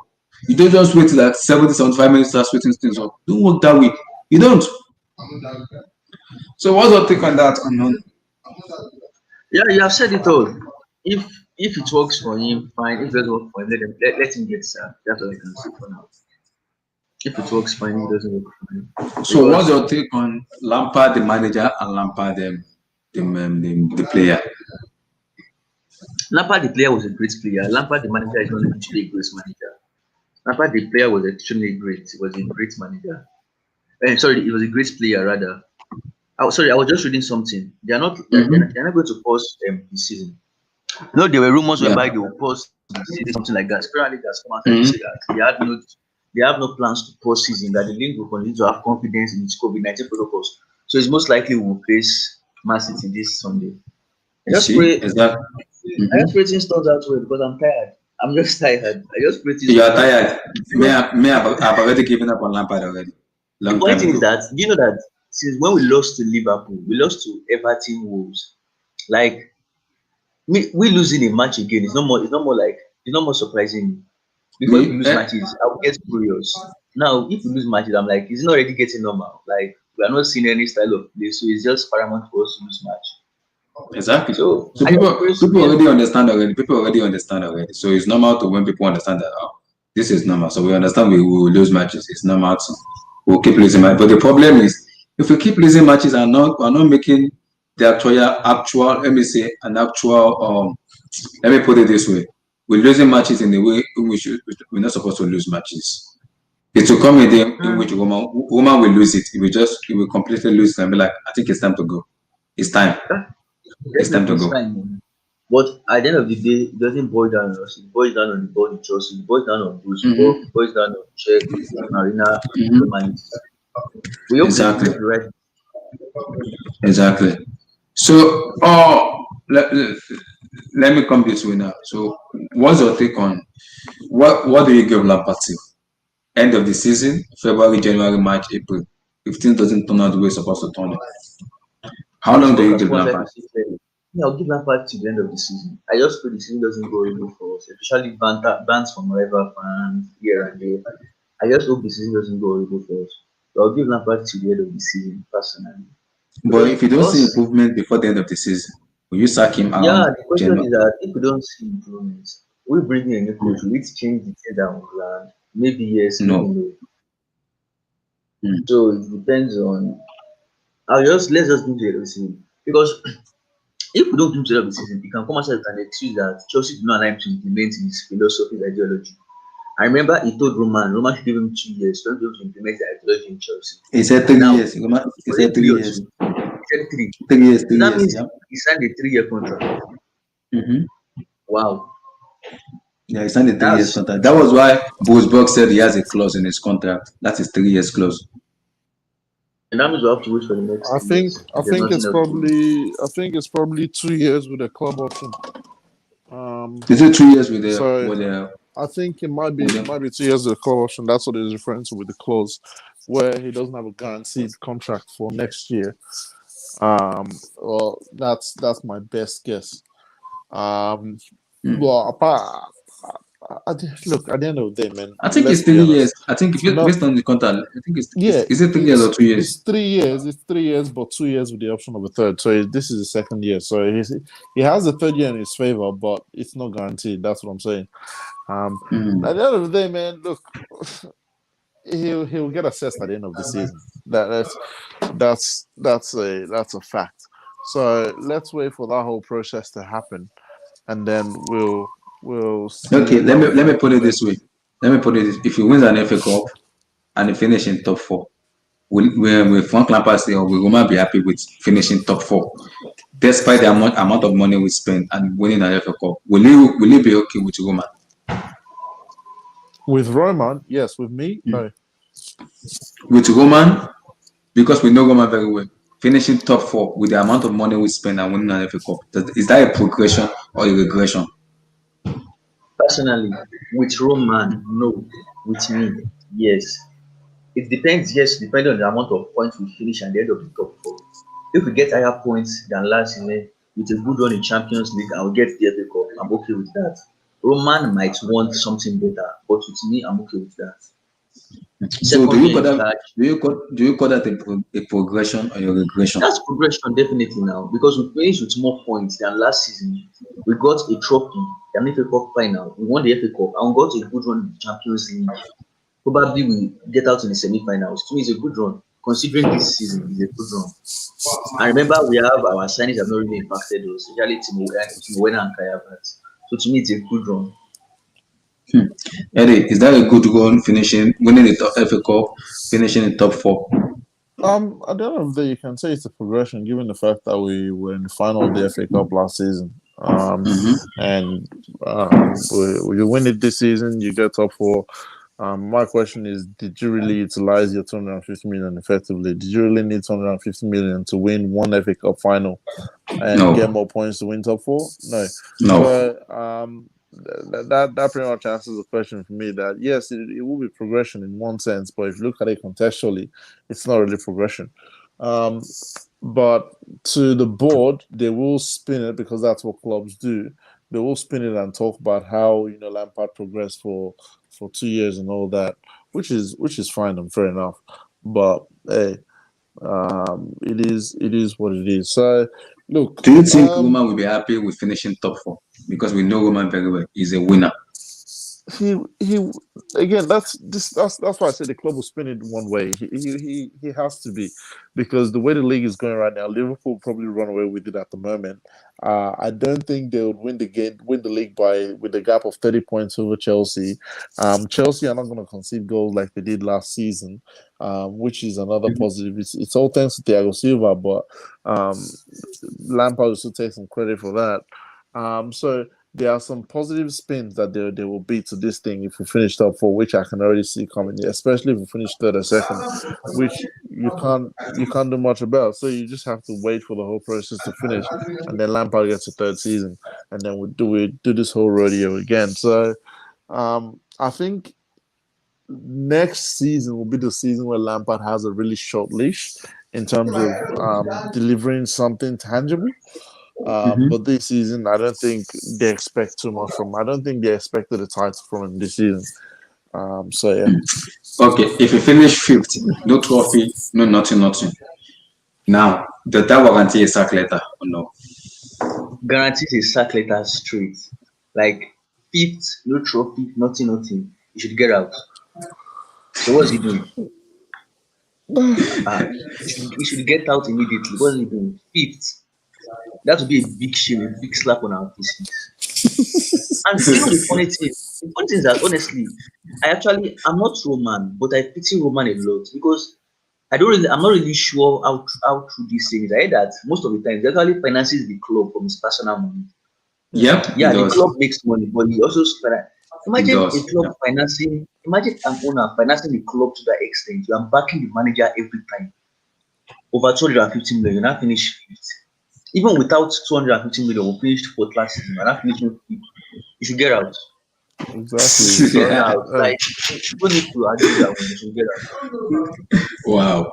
You don't just wait till like 70-75 minutes to start switching things up. Don't work that way. You don't. So what's your take on that, Unknown? Yeah, you have said it all. If it works for him, fine. If it doesn't work for him, let him get sacked. That's all I can say for now. If it works fine, it doesn't work for him. So what's your take on Lampard, the manager, and Lampard, the player? Lampard, the player, was a great player. Lampard, the manager, is not actually a great manager. Lampard, the player, was extremely great. He was a great manager. Sorry, he was a great player, rather. I was just reading something. They're not going to pause the season. No, there were rumors whereby they will pause the season, something like that. Apparently, that's come out and say that they have no plans to pause season. That the league will continue to have confidence in its COVID-19 protocols. So it's most likely we will face Man City this Sunday. I just pray things turns out well because I'm tired. I'm just tired. I just pray things. You are tired. I've already given up on Lampard already. The point is that, do you know that since when we lost to Liverpool, we lost to Everton, Wolves, Like we losing a match again. It's not more surprising. Before if we We lose matches, I will get curious. Now, if we lose matches, I'm like, is it not already getting normal? Like we are not seeing any style of play, so it's just paramount for us to lose match. exactly. So So I just people yeah, already understand already. People already understand already. So it's normal to when people understand that this is normal. So we understand we will lose matches. It's normal to we'll keep losing matches. But the problem is if we keep losing matches and not we're not making the actual let me say an actual let me put it this way. We're losing matches in the way we're not supposed to lose matches. It will come a day in which woman will lose it. It will completely lose it and be like, I think it's time to go. It's time. It's time definitely to it's go. fine. But at the end of the day, it doesn't boil down on us. It boils down on the body trust. It boils down on those. Mm-hmm. It boils down on check, Marina, Mm-hmm. humanity. We hope they Exactly. make the right. Exactly. So, let me come this way now. So, what's your take on what do you give Lampard to? End of the season, February, January, March, April. If things doesn't turn out the way it's supposed to turn out, how To long do talk you as give much as I Lampard? can say clearly, yeah, I'll give Lampard to the end of the season. I just pray the season doesn't go horrible for us, especially bans from rival fans here and there. I just hope the season doesn't go horrible for us. So I'll give Lampard to the end of the season personally. But Because if you don't see us, improvement before the end of the season, will you sack him yeah, around the question January? is that if we don't see improvements, we bring in a new coach, will it change the thing that we learned? Maybe yes, maybe No. no. Mm. So it depends on. Let's just do the end of the season because if we don't do the end of the season, it can come out as an excuse that Chelsea do not allow him to implement his philosophy, his ideology. I remember he told Roman should give him 2 years to be able to implement the ideology in Chelsea. He said three Now, years. He was it said three three or years. two? He said three. 3 years, So three that years. means Yeah. he signed a 3 year contract. Mm-hmm. Wow. Yeah, he signed a 3 years That's contract. That was why Bosberg said he has a clause in his contract. That is 3 years clause. and that means we have to wait for the next I 2 years. think I If there's think nothing it's else to do. probably I think it's probably 2 years with a club option. Is it 2 years So I think with it the might be 2 years with a club option. That's what he's referring to with the clause, where he doesn't have a guaranteed contract for next year. Well, that's my best guess. Um, well, apart, look at the end of the day, man. I think Let's it's be 3 years. honest. I think No, based on the contract, I think yeah, is it 3 years or 2 years? it's 3 years. It's 3 years, but 2 years with the option of a third. So this is the second year. So he has the third year in his favor, but it's not guaranteed. That's what I'm saying. Mm. At the end of the day, man, look, he'll get assessed at the end of the season. That's a fact. So let's wait for that whole process to happen, and then we'll see Okay, how we let me can put it this progress. way. Let me put it this. If he wins an FA Cup and he finish in top four, will Frank Lampard say, or will Roma be happy with finishing top four? Despite the amount of money we spend and winning an FA Cup, will he be okay with Roma? With Roman, yes. With me, no. With Roman, because we know Roman very well, finishing top four with the amount of money we spend and winning an FA Cup, is that a progression or a regression? Personally, with Roman, no. With me, yes. It depends, yes, depending on the amount of points we finish at the end of the top four. If we get higher points than last season with a good run in Champions League and we get the FA Cup, I'm okay with that. Roman might want something better, but with me, I'm okay with that. So Second year in charge, do you call that a progression or a regression? that's progression definitely now because we finished with more points than last season. We got a trophy, an FA Cup final, we won the FA Cup, and we got a good run in the Champions League. Probably we get out in the semi-finals. To me, it's a good run. Considering this season is a good run. And remember, we have our signings have not really impacted us, especially Timo Werner and Kaya Havertz. So to me, it's a good run. Eddie, is that a good run finishing, winning the FA Cup, finishing in top four? At the end of the day, you can say it's a progression, given the fact that we were in the final of the FA Cup last season. And you win it this season, you get top four. My question is, did you really utilize your 250 million effectively? Did you really need 250 million to win one FA Cup final and get No, more points to win top four? No. no. So that pretty much answers the question for me. That yes, it will be progression in one sense, but if you look at it contextually, it's not really progression. Um, But to the board, they will spin it because that's what clubs do. They will spin it and talk about how Lampard progressed for 2 years and all that, which is fine and fair enough. But hey, it is what it is. So look, Do you think Roma will be happy with finishing top four? Because we know Roma very well. He's a winner. he again. That's why I said the club will spin it one way. He has to be, because the way the league is going right now, Liverpool will probably run away with it at the moment. I don't think they would win the league with a gap of 30 points over Chelsea. Chelsea are not going to concede goals like they did last season, which is another positive. It's all thanks to Thiago Silva, but Lampard will still take some credit for that. So there are some positive spins that they will be to this thing if we finish top four, which I can already see coming, especially if we finish third or second, which you can't do much about. So you just have to wait for the whole process to finish, and then Lampard gets a third season, and then we do this whole rodeo again. So I think next season will be the season where Lampard has a really short leash in terms of delivering something tangible. But this season, I don't think they expect too much from him. I don't think they expected a title from him this season. So yeah. Okay, if you finish fifth, no trophy, no nothing. Now, does that guarantee a sack letter or no? Guarantees a sack letter straight. Like fifth, no trophy, nothing. You should get out. So what's he doing? He should get out immediately. What's he doing? Fifth. That would be a big shame, a big slap on our faces. And the funny thing is that honestly, I'm not Roman, but I pity Roman a lot because I'm not really sure how true this thing is. I heard that most of the time he actually finances the club from his personal money. Yep, Yeah, it the does. club makes money, but he also imagine does, a club imagine an owner financing the club to that extent. You are backing the manager every time. Over 250 million, you now finish fifth. Even without 250 million, we finished fourth last season. We're not finishing fifth. You should get out. Exactly. So, Get out. Like you don't need to argue that one. You should get out.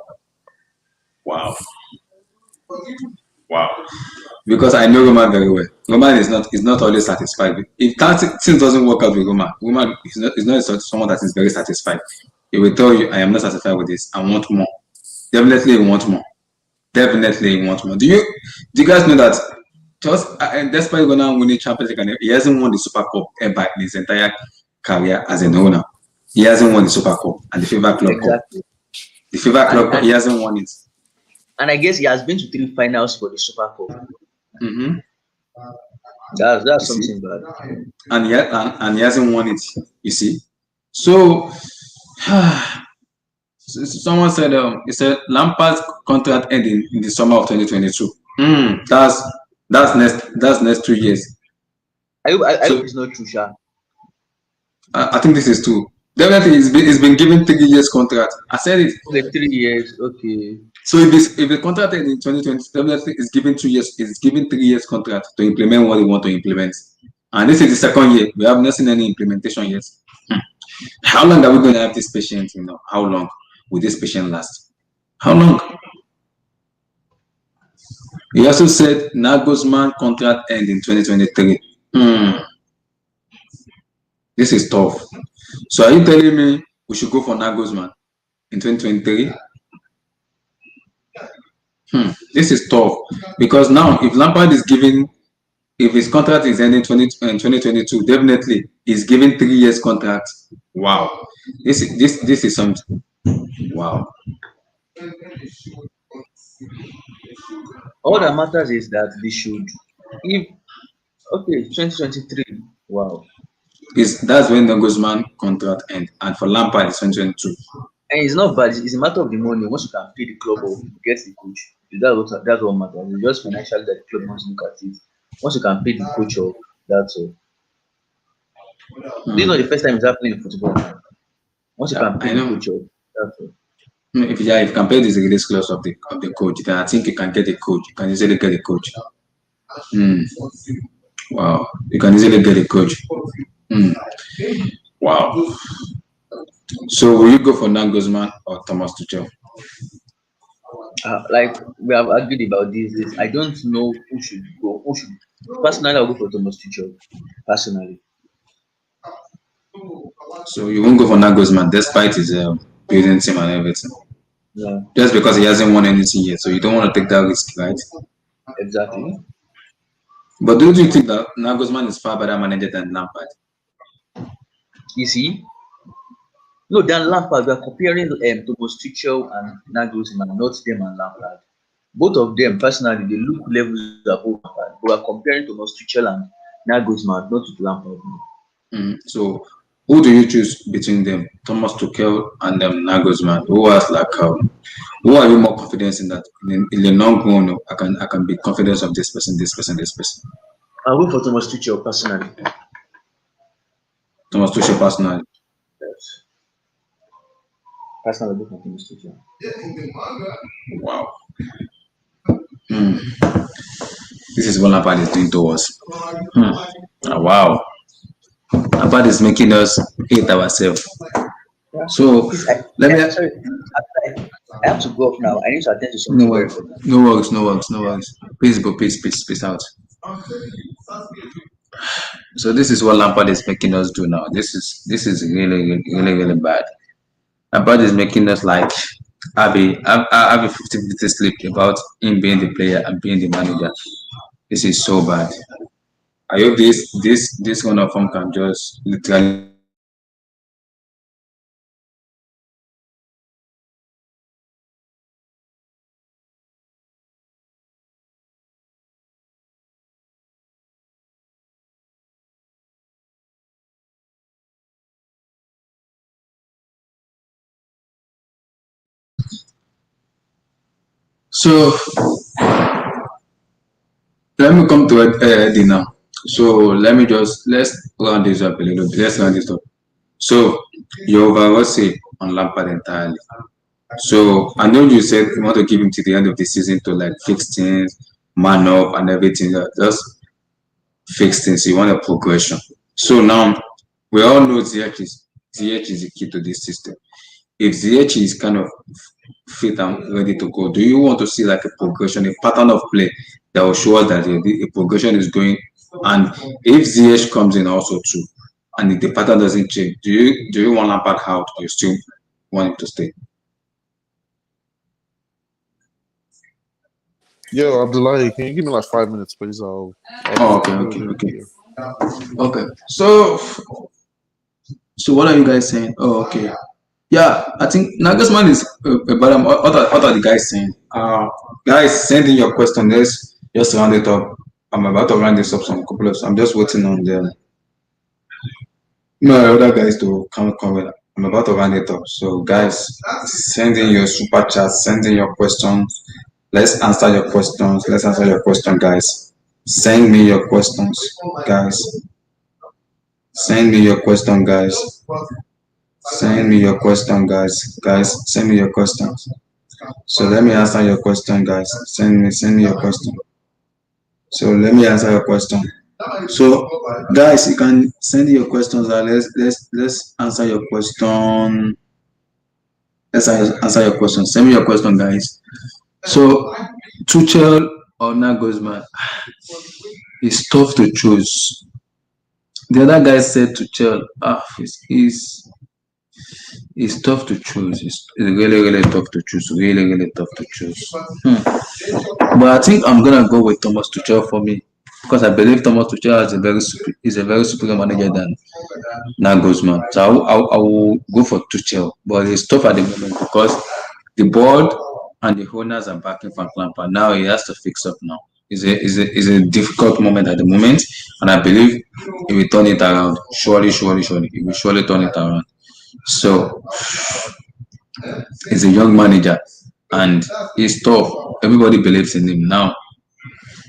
Wow. Because I know Roman very well. Roman is not always satisfied. If that thing doesn't work out with Roman is not someone that is very satisfied. He will tell you, I am not satisfied with this. I want more. Definitely want more. Do you guys know that just despite going on winning Champions League, and he hasn't won the Super Cup ever in his entire career as an owner. He hasn't won the Super Cup and the FIFA Club Cup. Exactly. The FIFA Club Cup, he hasn't won it. And I guess he has been to 3 finals for the Super Cup. Mm-hmm. That's something bad. And he hasn't won it. You see, so someone said he said Lampard's contract ending in the summer of 2022. That's next 2 years. I hope So it's not true, Sha. I think this is true. Definitely, it's been given 3 years contract. I said it. Okay, 3 years. Okay. So if the contract ends in 2020, definitely it's given 2 years. It's given 3 years contract to implement what they want to implement. And this is the second year. We have not seen any implementation yet. How long are we going to have this patient? How long will this patient last? How long? He also said Nagelsmann contract end in 2023. This is tough. So are you telling me we should go for Nagelsmann in 2023? This is tough because now if his contract is ending 2022, definitely he's giving 3 years contract. Wow, this is something. Wow. All that matters is that they should if 2023. Wow. That's when Nagelsmann contract ends, and for Lampard it's 2022. And it's not bad, it's a matter of the money. Once you can pay the club or get the coach, that's what matters. It's just financially that the club wants to look at it. Once you can pay the coach off, that's all. This is not the first time it's happening in football now. Once you can pay the coach off, that's all. If you can pay the release clause of the coach, then I think you can get a coach. You can easily get a coach. Wow, you can easily get a coach. Wow. So will you go for Nagelsmann or Thomas Tuchel? Like we have argued about this. I don't know who should go. Who should personally? I'll go for Thomas Tuchel. Personally, So you won't go for Nagelsmann despite his building team and everything. yeah, Just because he hasn't won anything yet. So you don't want to take that risk, right? exactly. But don't you think that Nagelsmann is far better manager than Lampard? You see, no, than Lampard. We are comparing Thomas Tuchel and Nagelsmann, not them and Lampard. Both of them personally, they look levels above Lampard. We are comparing Thomas Tuchel and Nagelsmann, not with Lampard. So who do you choose between them? Thomas Tuchel and Nagelsmann. Who has who are you more confident in that in the long run? I can be confident of this person, this person, this person. I'll go for Thomas Tuchel personally. Thomas Tuchel personally. Yes. Personally, I'll go for Thomas Tuchel. Wow. This is what Lampard is doing to us. Wow. Lampard is making us hate ourselves. Yeah. So Please, let me. sorry, I have to go off now. I need to attend to No something very worries. important. No worries. No worries. No worries. Peace, bro. Peace. Peace. Peace out. So this is what Lampard is making us do now. This is really bad. Lampard is making us like have a 50-50 sleep about him being the player and being the manager. This is so bad. I hope this kind of form can just literally so let me come to Eddie now. So let's round this up a little bit. Let's round this up. So your overall say on Lampard entirely. So I know you said you want to give him to the end of the season to like fix things, man up and everything. Just fix things. You want a progression. So now we all know ZH is the key to this system. If ZH is kind of fit and ready to go, do you want to see like a progression, a pattern of play that will show us that a progression is going? And if ZH comes in also too, and if the pattern doesn't change, do you want Lampard out or you still want him to stay? Yo, Abdullahi, can you give me like 5 minutes, please? Oh, okay. Okay. So what are you guys saying? Oh, okay. Yeah, I think Nagelsmann is but what are the guys saying? Guys, send in your question. Let's just round it up. I'm about to round this up some couple of. I'm just waiting on the other guys to come with. I'm about to round it up. So guys, send in your super chats. Send in your questions. Let's answer your questions. Let's answer your question, guys. Send me your questions, guys. Send me your question, guys. Send me your question, guys. Guys, send me your questions. So let me answer your question, guys. Send me your question. So let me answer your question. So guys, you can send your questions. Let's answer your question. Let's answer your question. Send me your question, guys. So Tuchel or Nagelsmann, it's tough to choose. The other guy said Tuchel. It's tough to choose. It's really tough to choose. Really tough to choose. But I think I'm gonna go with Thomas Tuchel for me because I believe Thomas Tuchel is a very superior manager than Nagelsmann. So I will go for Tuchel, but it's tough at the moment because the board and the owners are backing Frank Lampard. Now he has to fix up now. It's a difficult moment at the moment, and I believe he will turn it around. Surely. He will surely turn it around. So he's a young manager and he's tough. Everybody believes in him now.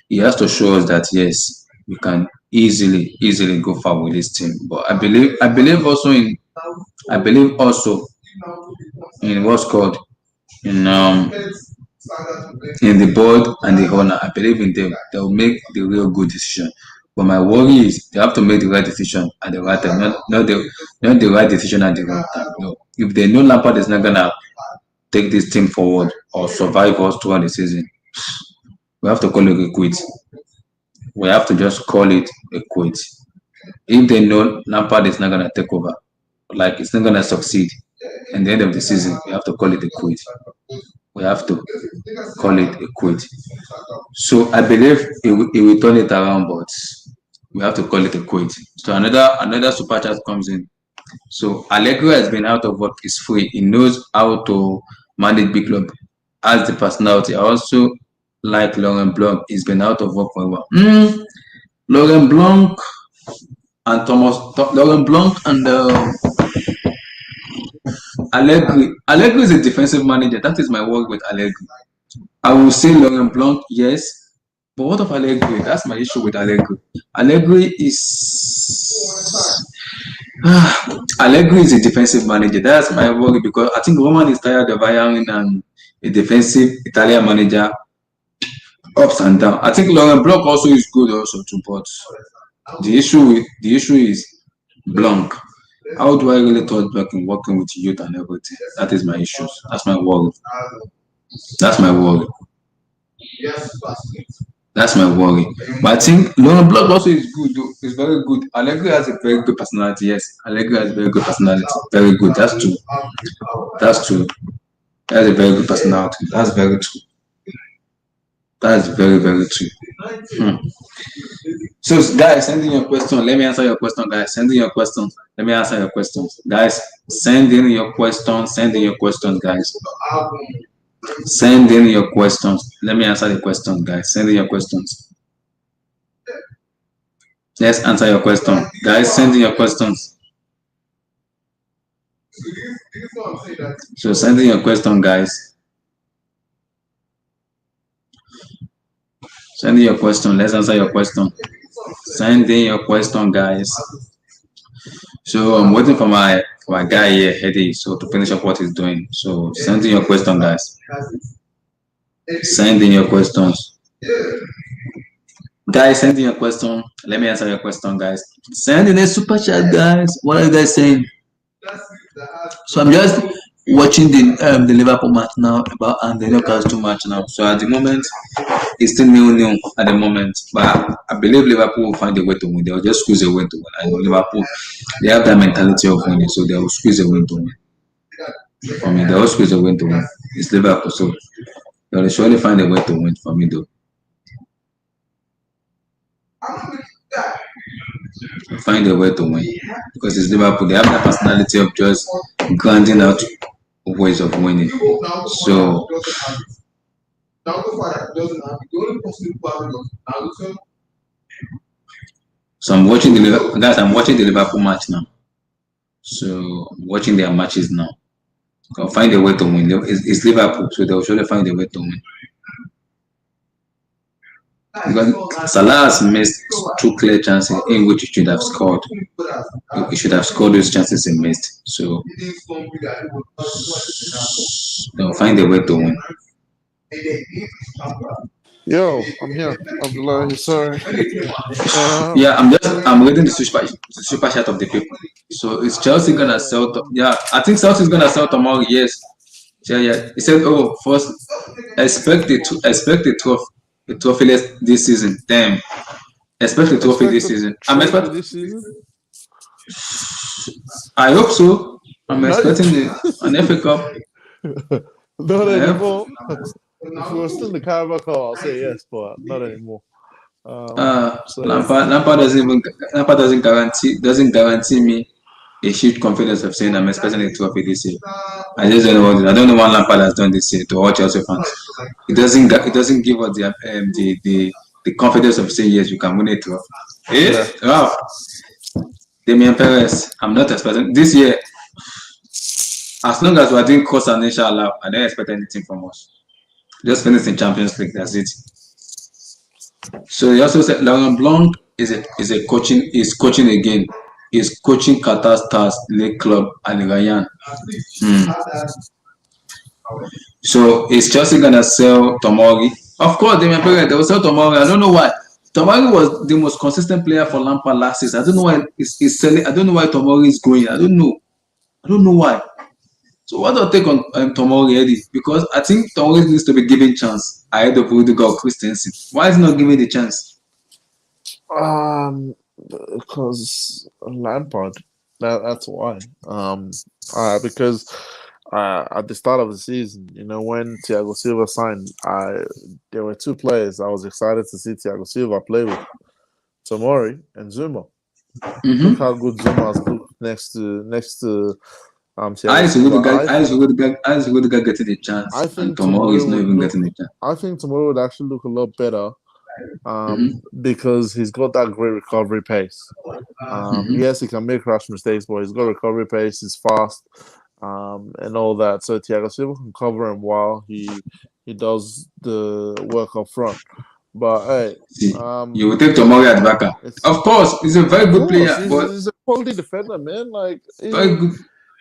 He has to show us that yes, we can easily go far with this team. But I believe also in what's called in the board and the owner. I believe in them. They will make the real good decision. But my worry is they have to make the right decision at the right time, not the right decision at the wrong time. No. If they know Lampard is not gonna take this team forward or survive us throughout the season, we have to call it a quit. We have to just call it a quit. If they know Lampard is not gonna take over, like it's not gonna succeed at the end of the season, we have to call it a quit. We have to call it a quit. So I believe it will turn it around, but we have to call it a quit. So another super chat comes in. So Allegro has been out of work. He's free. He knows how to manage big club. Has the personality. I also like Laurent Blanc. He's been out of work for a while. Laurent Blanc and Laurent Blanc and Allegri. Allegri is a defensive manager. That is my work with Allegri. I will say Laurent Blanc, yes. But what of Allegri? That's my issue with Allegri. Allegri is Allegri is a defensive manager. That's my worry because I think Roman is tired of hiring a defensive Italian manager ups and down. I think Laurent Blanc also is good also too, but the issue is Blanc. How do I really touch back in working with youth and everything? That is my issue. That's my worry. That's my worry. That's my worry. But I think Laurent Blanc also is good. Though. It's very good. Allegri has a very good personality. Yes, Allegri has very good personality. Very good. That's true. That's true. He has a very good personality. That's very true. That's very, very true. So, guys, send in your question. Let me answer your question, guys. Send in your questions. Let me answer your questions. Guys, send in your questions. Send in your questions, guys. Send in your questions. Let me answer the questions, guys. Send in your questions. Let's answer your question. Guys, send in your questions. So, send in your question, guys. Send in your question. Let's answer your question. Send in your question, guys. So I'm waiting for my guy here, Eddie, so to finish up what he's doing. So send in your question, guys. Send in your questions. Guys, send in your question. Let me answer your question, guys. Send in a super chat, guys. What are you guys saying? So I'm just watching the Liverpool match now and the Newcastle match now. So at the moment, it's still 0-0 at the moment. But I believe Liverpool will find a way to win. They'll just squeeze a way to win. I know Liverpool, they have that mentality of winning, so they will squeeze a win to win. For me, they will squeeze a win to win. It's Liverpool, so they'll surely find a way to win for me, though. Find a way to win because it's Liverpool. They have the personality of just grinding out ways of winning. So I'm watching I'm watching the Liverpool match now. So I'm watching their matches now. They'll find a way to win. It's Liverpool, so they'll surely find a way to win. Because Salah has missed 2 clear chances in which he should have scored. He should have scored those chances he missed. So they'll find a way to win. Yo, I'm here. Abdullah, sorry. Yeah, I'm reading the super chat of the people. So is Chelsea gonna sell? I think Chelsea is gonna sell tomorrow. Yes. Yeah. He said, "Oh, first expect a trophy this season." Damn. Expect a trophy this season. I'm expecting this season. I hope so. I'm expecting an FA Cup. Not anymore. If we were still in the Carabao Cup, I'll say yes, but not anymore. Lampard doesn't guarantee me a huge confidence of saying I'm expecting a trophy this year. I just don't know. I don't know what Lampard has done this year to all Chelsea fans. It doesn't give us the confidence of saying yes, you can win a trophy. Yeah. Wow. Damian Perez, I'm not expecting this year. As long as we're doing course and inshallah, I don't expect anything from us. Just finish in Champions League. That's it. So he also said Laurent Blanc is coaching again. He's coaching Qatar Stars League Club Al Rayyan. So is Chelsea gonna sell Tomori? Of course, they will sell Tomori. I don't know why. Tomori was the most consistent player for Lampard last season. I don't know why he's selling. I don't know why Tomori is going. I don't know why. So what do I take on Tomori Eddie? Because I think Tomori needs to be given chance ahead of Rudiger or Christensen. Why is he not giving the chance? Because Lampard. That's why. Because at the start of the season, when Thiago Silva signed, there were two players I was excited to see Thiago Silva play with: Tomori and Zuma. Look how good Zuma has looked next to Thiago Silva. I is Rudiger getting the chance, I and think Tomori is Tomori not would even look. getting the chance. I think Tomori would actually look a lot better. Because he's got that great recovery pace. Yes, he can make rash mistakes, but he's got recovery pace. He's fast, and all that. So Thiago Silva can cover him while he does the work up front. But hey, See, you will take Tomori at Baka. Of course, he's a very good player, but he's a quality defender, man. Like very good.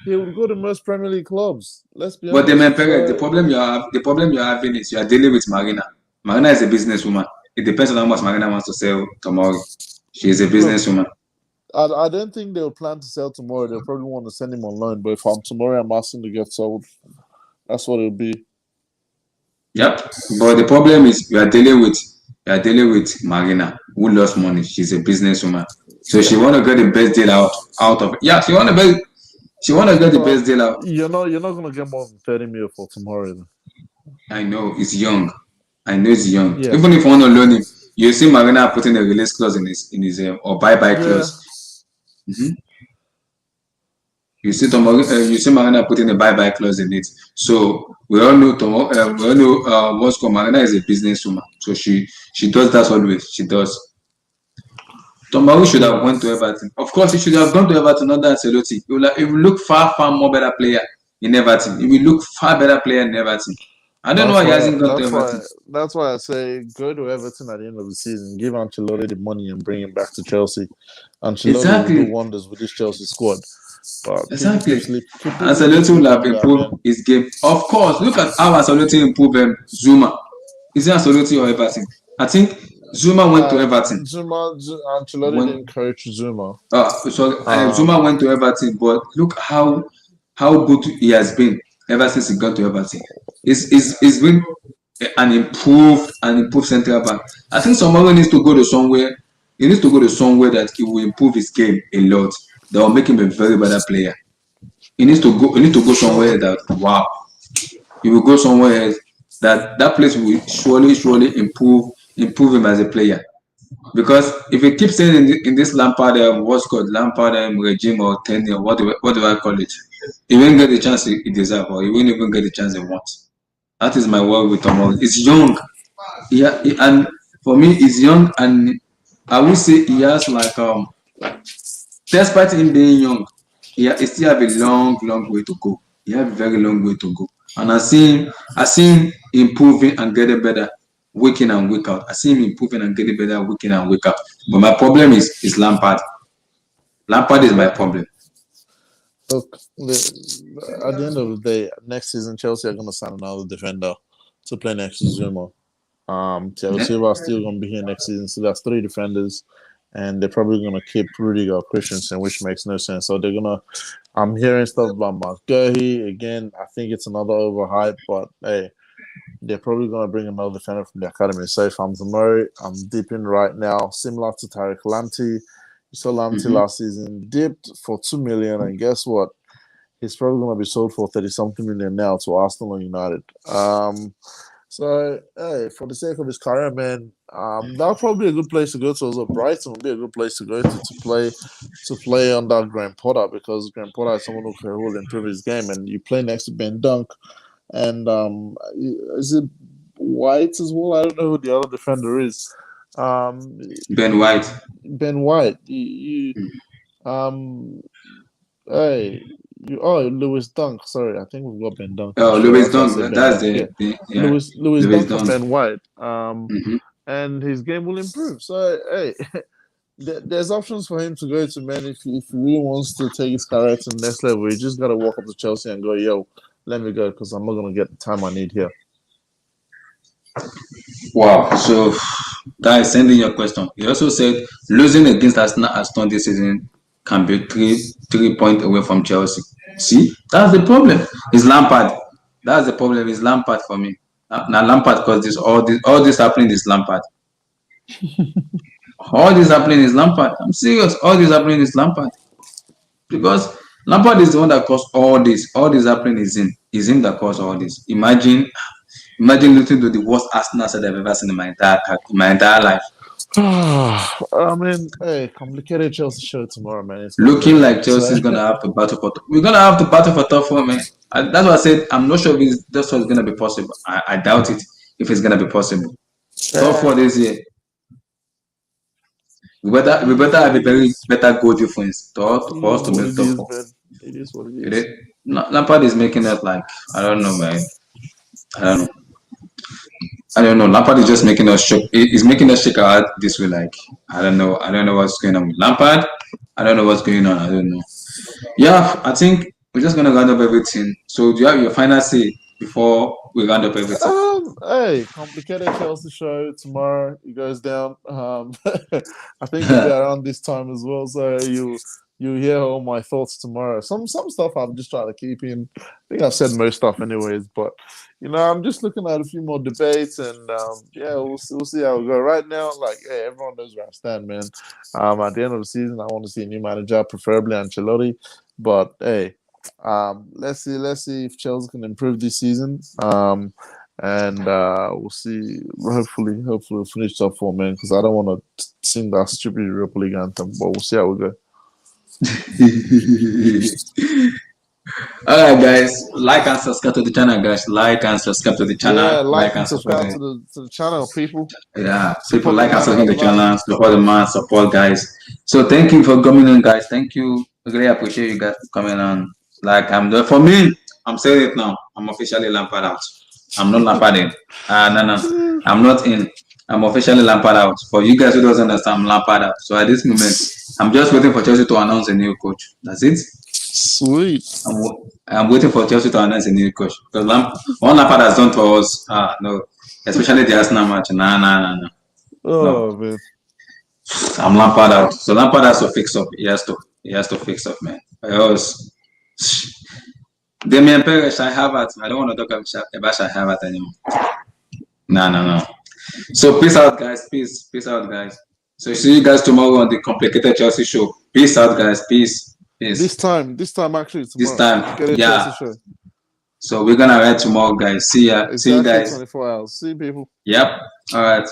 he would go to most Premier League clubs. Let's be But honest. the problem you're having is you are dealing with Marina. Marina is a businesswoman. It depends on how much Marina wants to sell Tomori. She is a businesswoman. I don't think they'll plan to sell Tomori. They'll probably want to send him on loan. But if I'm Tomori, I'm asking to get sold. That's what it'll be. Yep. But the problem is you are dealing with Marina, who lost money. She's a businesswoman. So she wanna get the best deal out of it. Yeah, she wanna get the best deal out. You're not gonna get more than 30 mil for Tomori. Then. I know it's young. Yeah. Even if you want to loan him, you see Marina putting a release clause in his or bye-bye clause. You see Marina putting a bye-bye clause in it. So we all know Marina is a businesswoman. So she does that always. She does. Tomori should have gone to Everton. Of course, he should have gone to Everton under Ancelotti. He will look far more better player in Everton. He will look far better player in Everton. I don't know why he hasn't gone to Everton. That's why I say go to Everton at the end of the season, give Ancelotti the money and bring him back to Chelsea. Ancelotti will do wonders with this Chelsea squad. But Ancelotti will have improved his game. Of course, look at how Ancelotti improved Zuma. Is it Ancelotti or Everton? I think Zuma went to Everton. Ancelotti didn't coach Zuma. Zuma went to Everton, but look how good he has been ever since he got to Everton. He's been an improved central back. I think Tomori needs to go to somewhere. He needs to go to somewhere that he will improve his game a lot. That will make him a very better player. He needs to go somewhere that wow. He will go somewhere else that place will surely improve him as a player. Because if he keeps staying in this Lampard regime or tenure, what do I call it? He won't get the chance he deserves, or he won't even get the chance he wants. That is my word with Tomori. He's young. And for me, he's young, and I would say he has despite him being young, he still have a long way to go. He have a very long way to go. And I see him improving and getting better week in and week out. I see him improving and getting better week in and week out. But my problem is Lampard. Lampard is my problem. Look, at the end of the day, next season Chelsea are going to sign another defender to play next to Zuma. Thiago Silva is still going to be here next season, so that's 3 defenders, and they're probably going to keep Rudiger Christensen, which makes no sense. So they're going to. I'm hearing stuff about Marguerite again. I think it's another overhype, but hey, they're probably going to bring another defender from the academy. So if I'm Tomori, I'm dipping right now, similar to Tariq Lamptey. You saw Lamptey last season, dipped for 2 million, and guess what? He's probably going to be sold for 30-something million now to Aston or United. So, hey, for the sake of his career, man, that'll probably be a good place to go to. Also, Brighton would be a good place to go to play under Graham Potter, because Graham Potter is someone who will improve his game, and you play next to Ben Dunk, and is it White as well? I don't know who the other defender is. Ben White. Lewis Dunk. Sorry, I think we've got Ben Dunk. Oh, Lewis Dunk. That's Lewis Dunk and Ben White. And his game will improve. So, hey, there's options for him to go to, man. If he really wants to take his career to the next level, he just got to walk up to Chelsea and go, yo, let me go, because I'm not going to get the time I need here. Wow. So, that is sending your question. He also said losing against Aston this season can be three points away from Chelsea. See, that's the problem. It's Lampard. That's the problem. It's Lampard for me. Now Lampard because all this happening is Lampard. All this happening is Lampard. I'm serious. All this happening is Lampard because Lampard is the one that caused all this. All this happening is him. Is him that caused all this. Imagine looking to the worst Arsenal side I've ever seen in my entire life. I mean, hey, complicated Chelsea show tomorrow, man. It's Looking like Chelsea's gonna have to battle for. We're gonna have to battle for top four, man. That's what I said. I'm not sure if that's what's gonna be possible. I doubt it. If it's gonna be possible, top four this year. We better have a very better goal difference for us to make top four. It is what it is. Lampard is making it like I don't know, man. I don't know. Lampard is just making us shook. He's making us shake our head this way. Like I don't know. I don't know what's going on with Lampard. I don't know what's going on. I don't know. Yeah, I think we're just gonna round up everything. So do you have your final say before we round up everything? Hey, complicated Chelsea show tomorrow. It goes down. I think it'll be around this time as well. So you hear all my thoughts tomorrow. Some stuff I'm just trying to keep in. I think I've said most stuff anyways, but I'm just looking at a few more debates and we'll see how we go. Right now, like everyone knows where I stand, man. At the end of the season, I want to see a new manager, preferably Ancelotti. But hey, let's see if Chelsea can improve this season. And we'll see. Hopefully we'll finish top four, man. Because I don't want to sing that stupid Europa League anthem. But we'll see how we go. All right, guys. Like and subscribe to the channel, guys. Like and subscribe to the channel. Yeah, like and subscribe to the channel, people. Yeah, people like and subscribe to the channel. Support the man, support guys. So thank you for coming on, guys. Thank you. I really appreciate you guys coming on. Like for me, I'm saying it now. I'm officially Lampard out. I'm not Lampard in. No. I'm not in. I'm officially Lampard out. For you guys who doesn't understand, I'm Lampard out. So at this moment, I'm just waiting for Chelsea to announce a new coach. That's it. Sweet. I'm waiting for Chelsea to announce a new coach. Because what Lampard has done for us, no. Especially the Arsenal match. Nah. Oh, no. Man. I'm Lampard out. So Lampard has to fix up. He has to fix up, man. Else, Damien Perez, I have it. I don't want to talk about Shai Havertz anymore. No. So peace out, guys. Peace out, guys. So see you guys tomorrow on the Complicated Chelsea show. Peace out, guys. Peace. This time actually tomorrow. This time, yeah. So we're gonna ride tomorrow, guys. See ya. Exactly See you guys. 24 hours. See you, people. Yep. All right.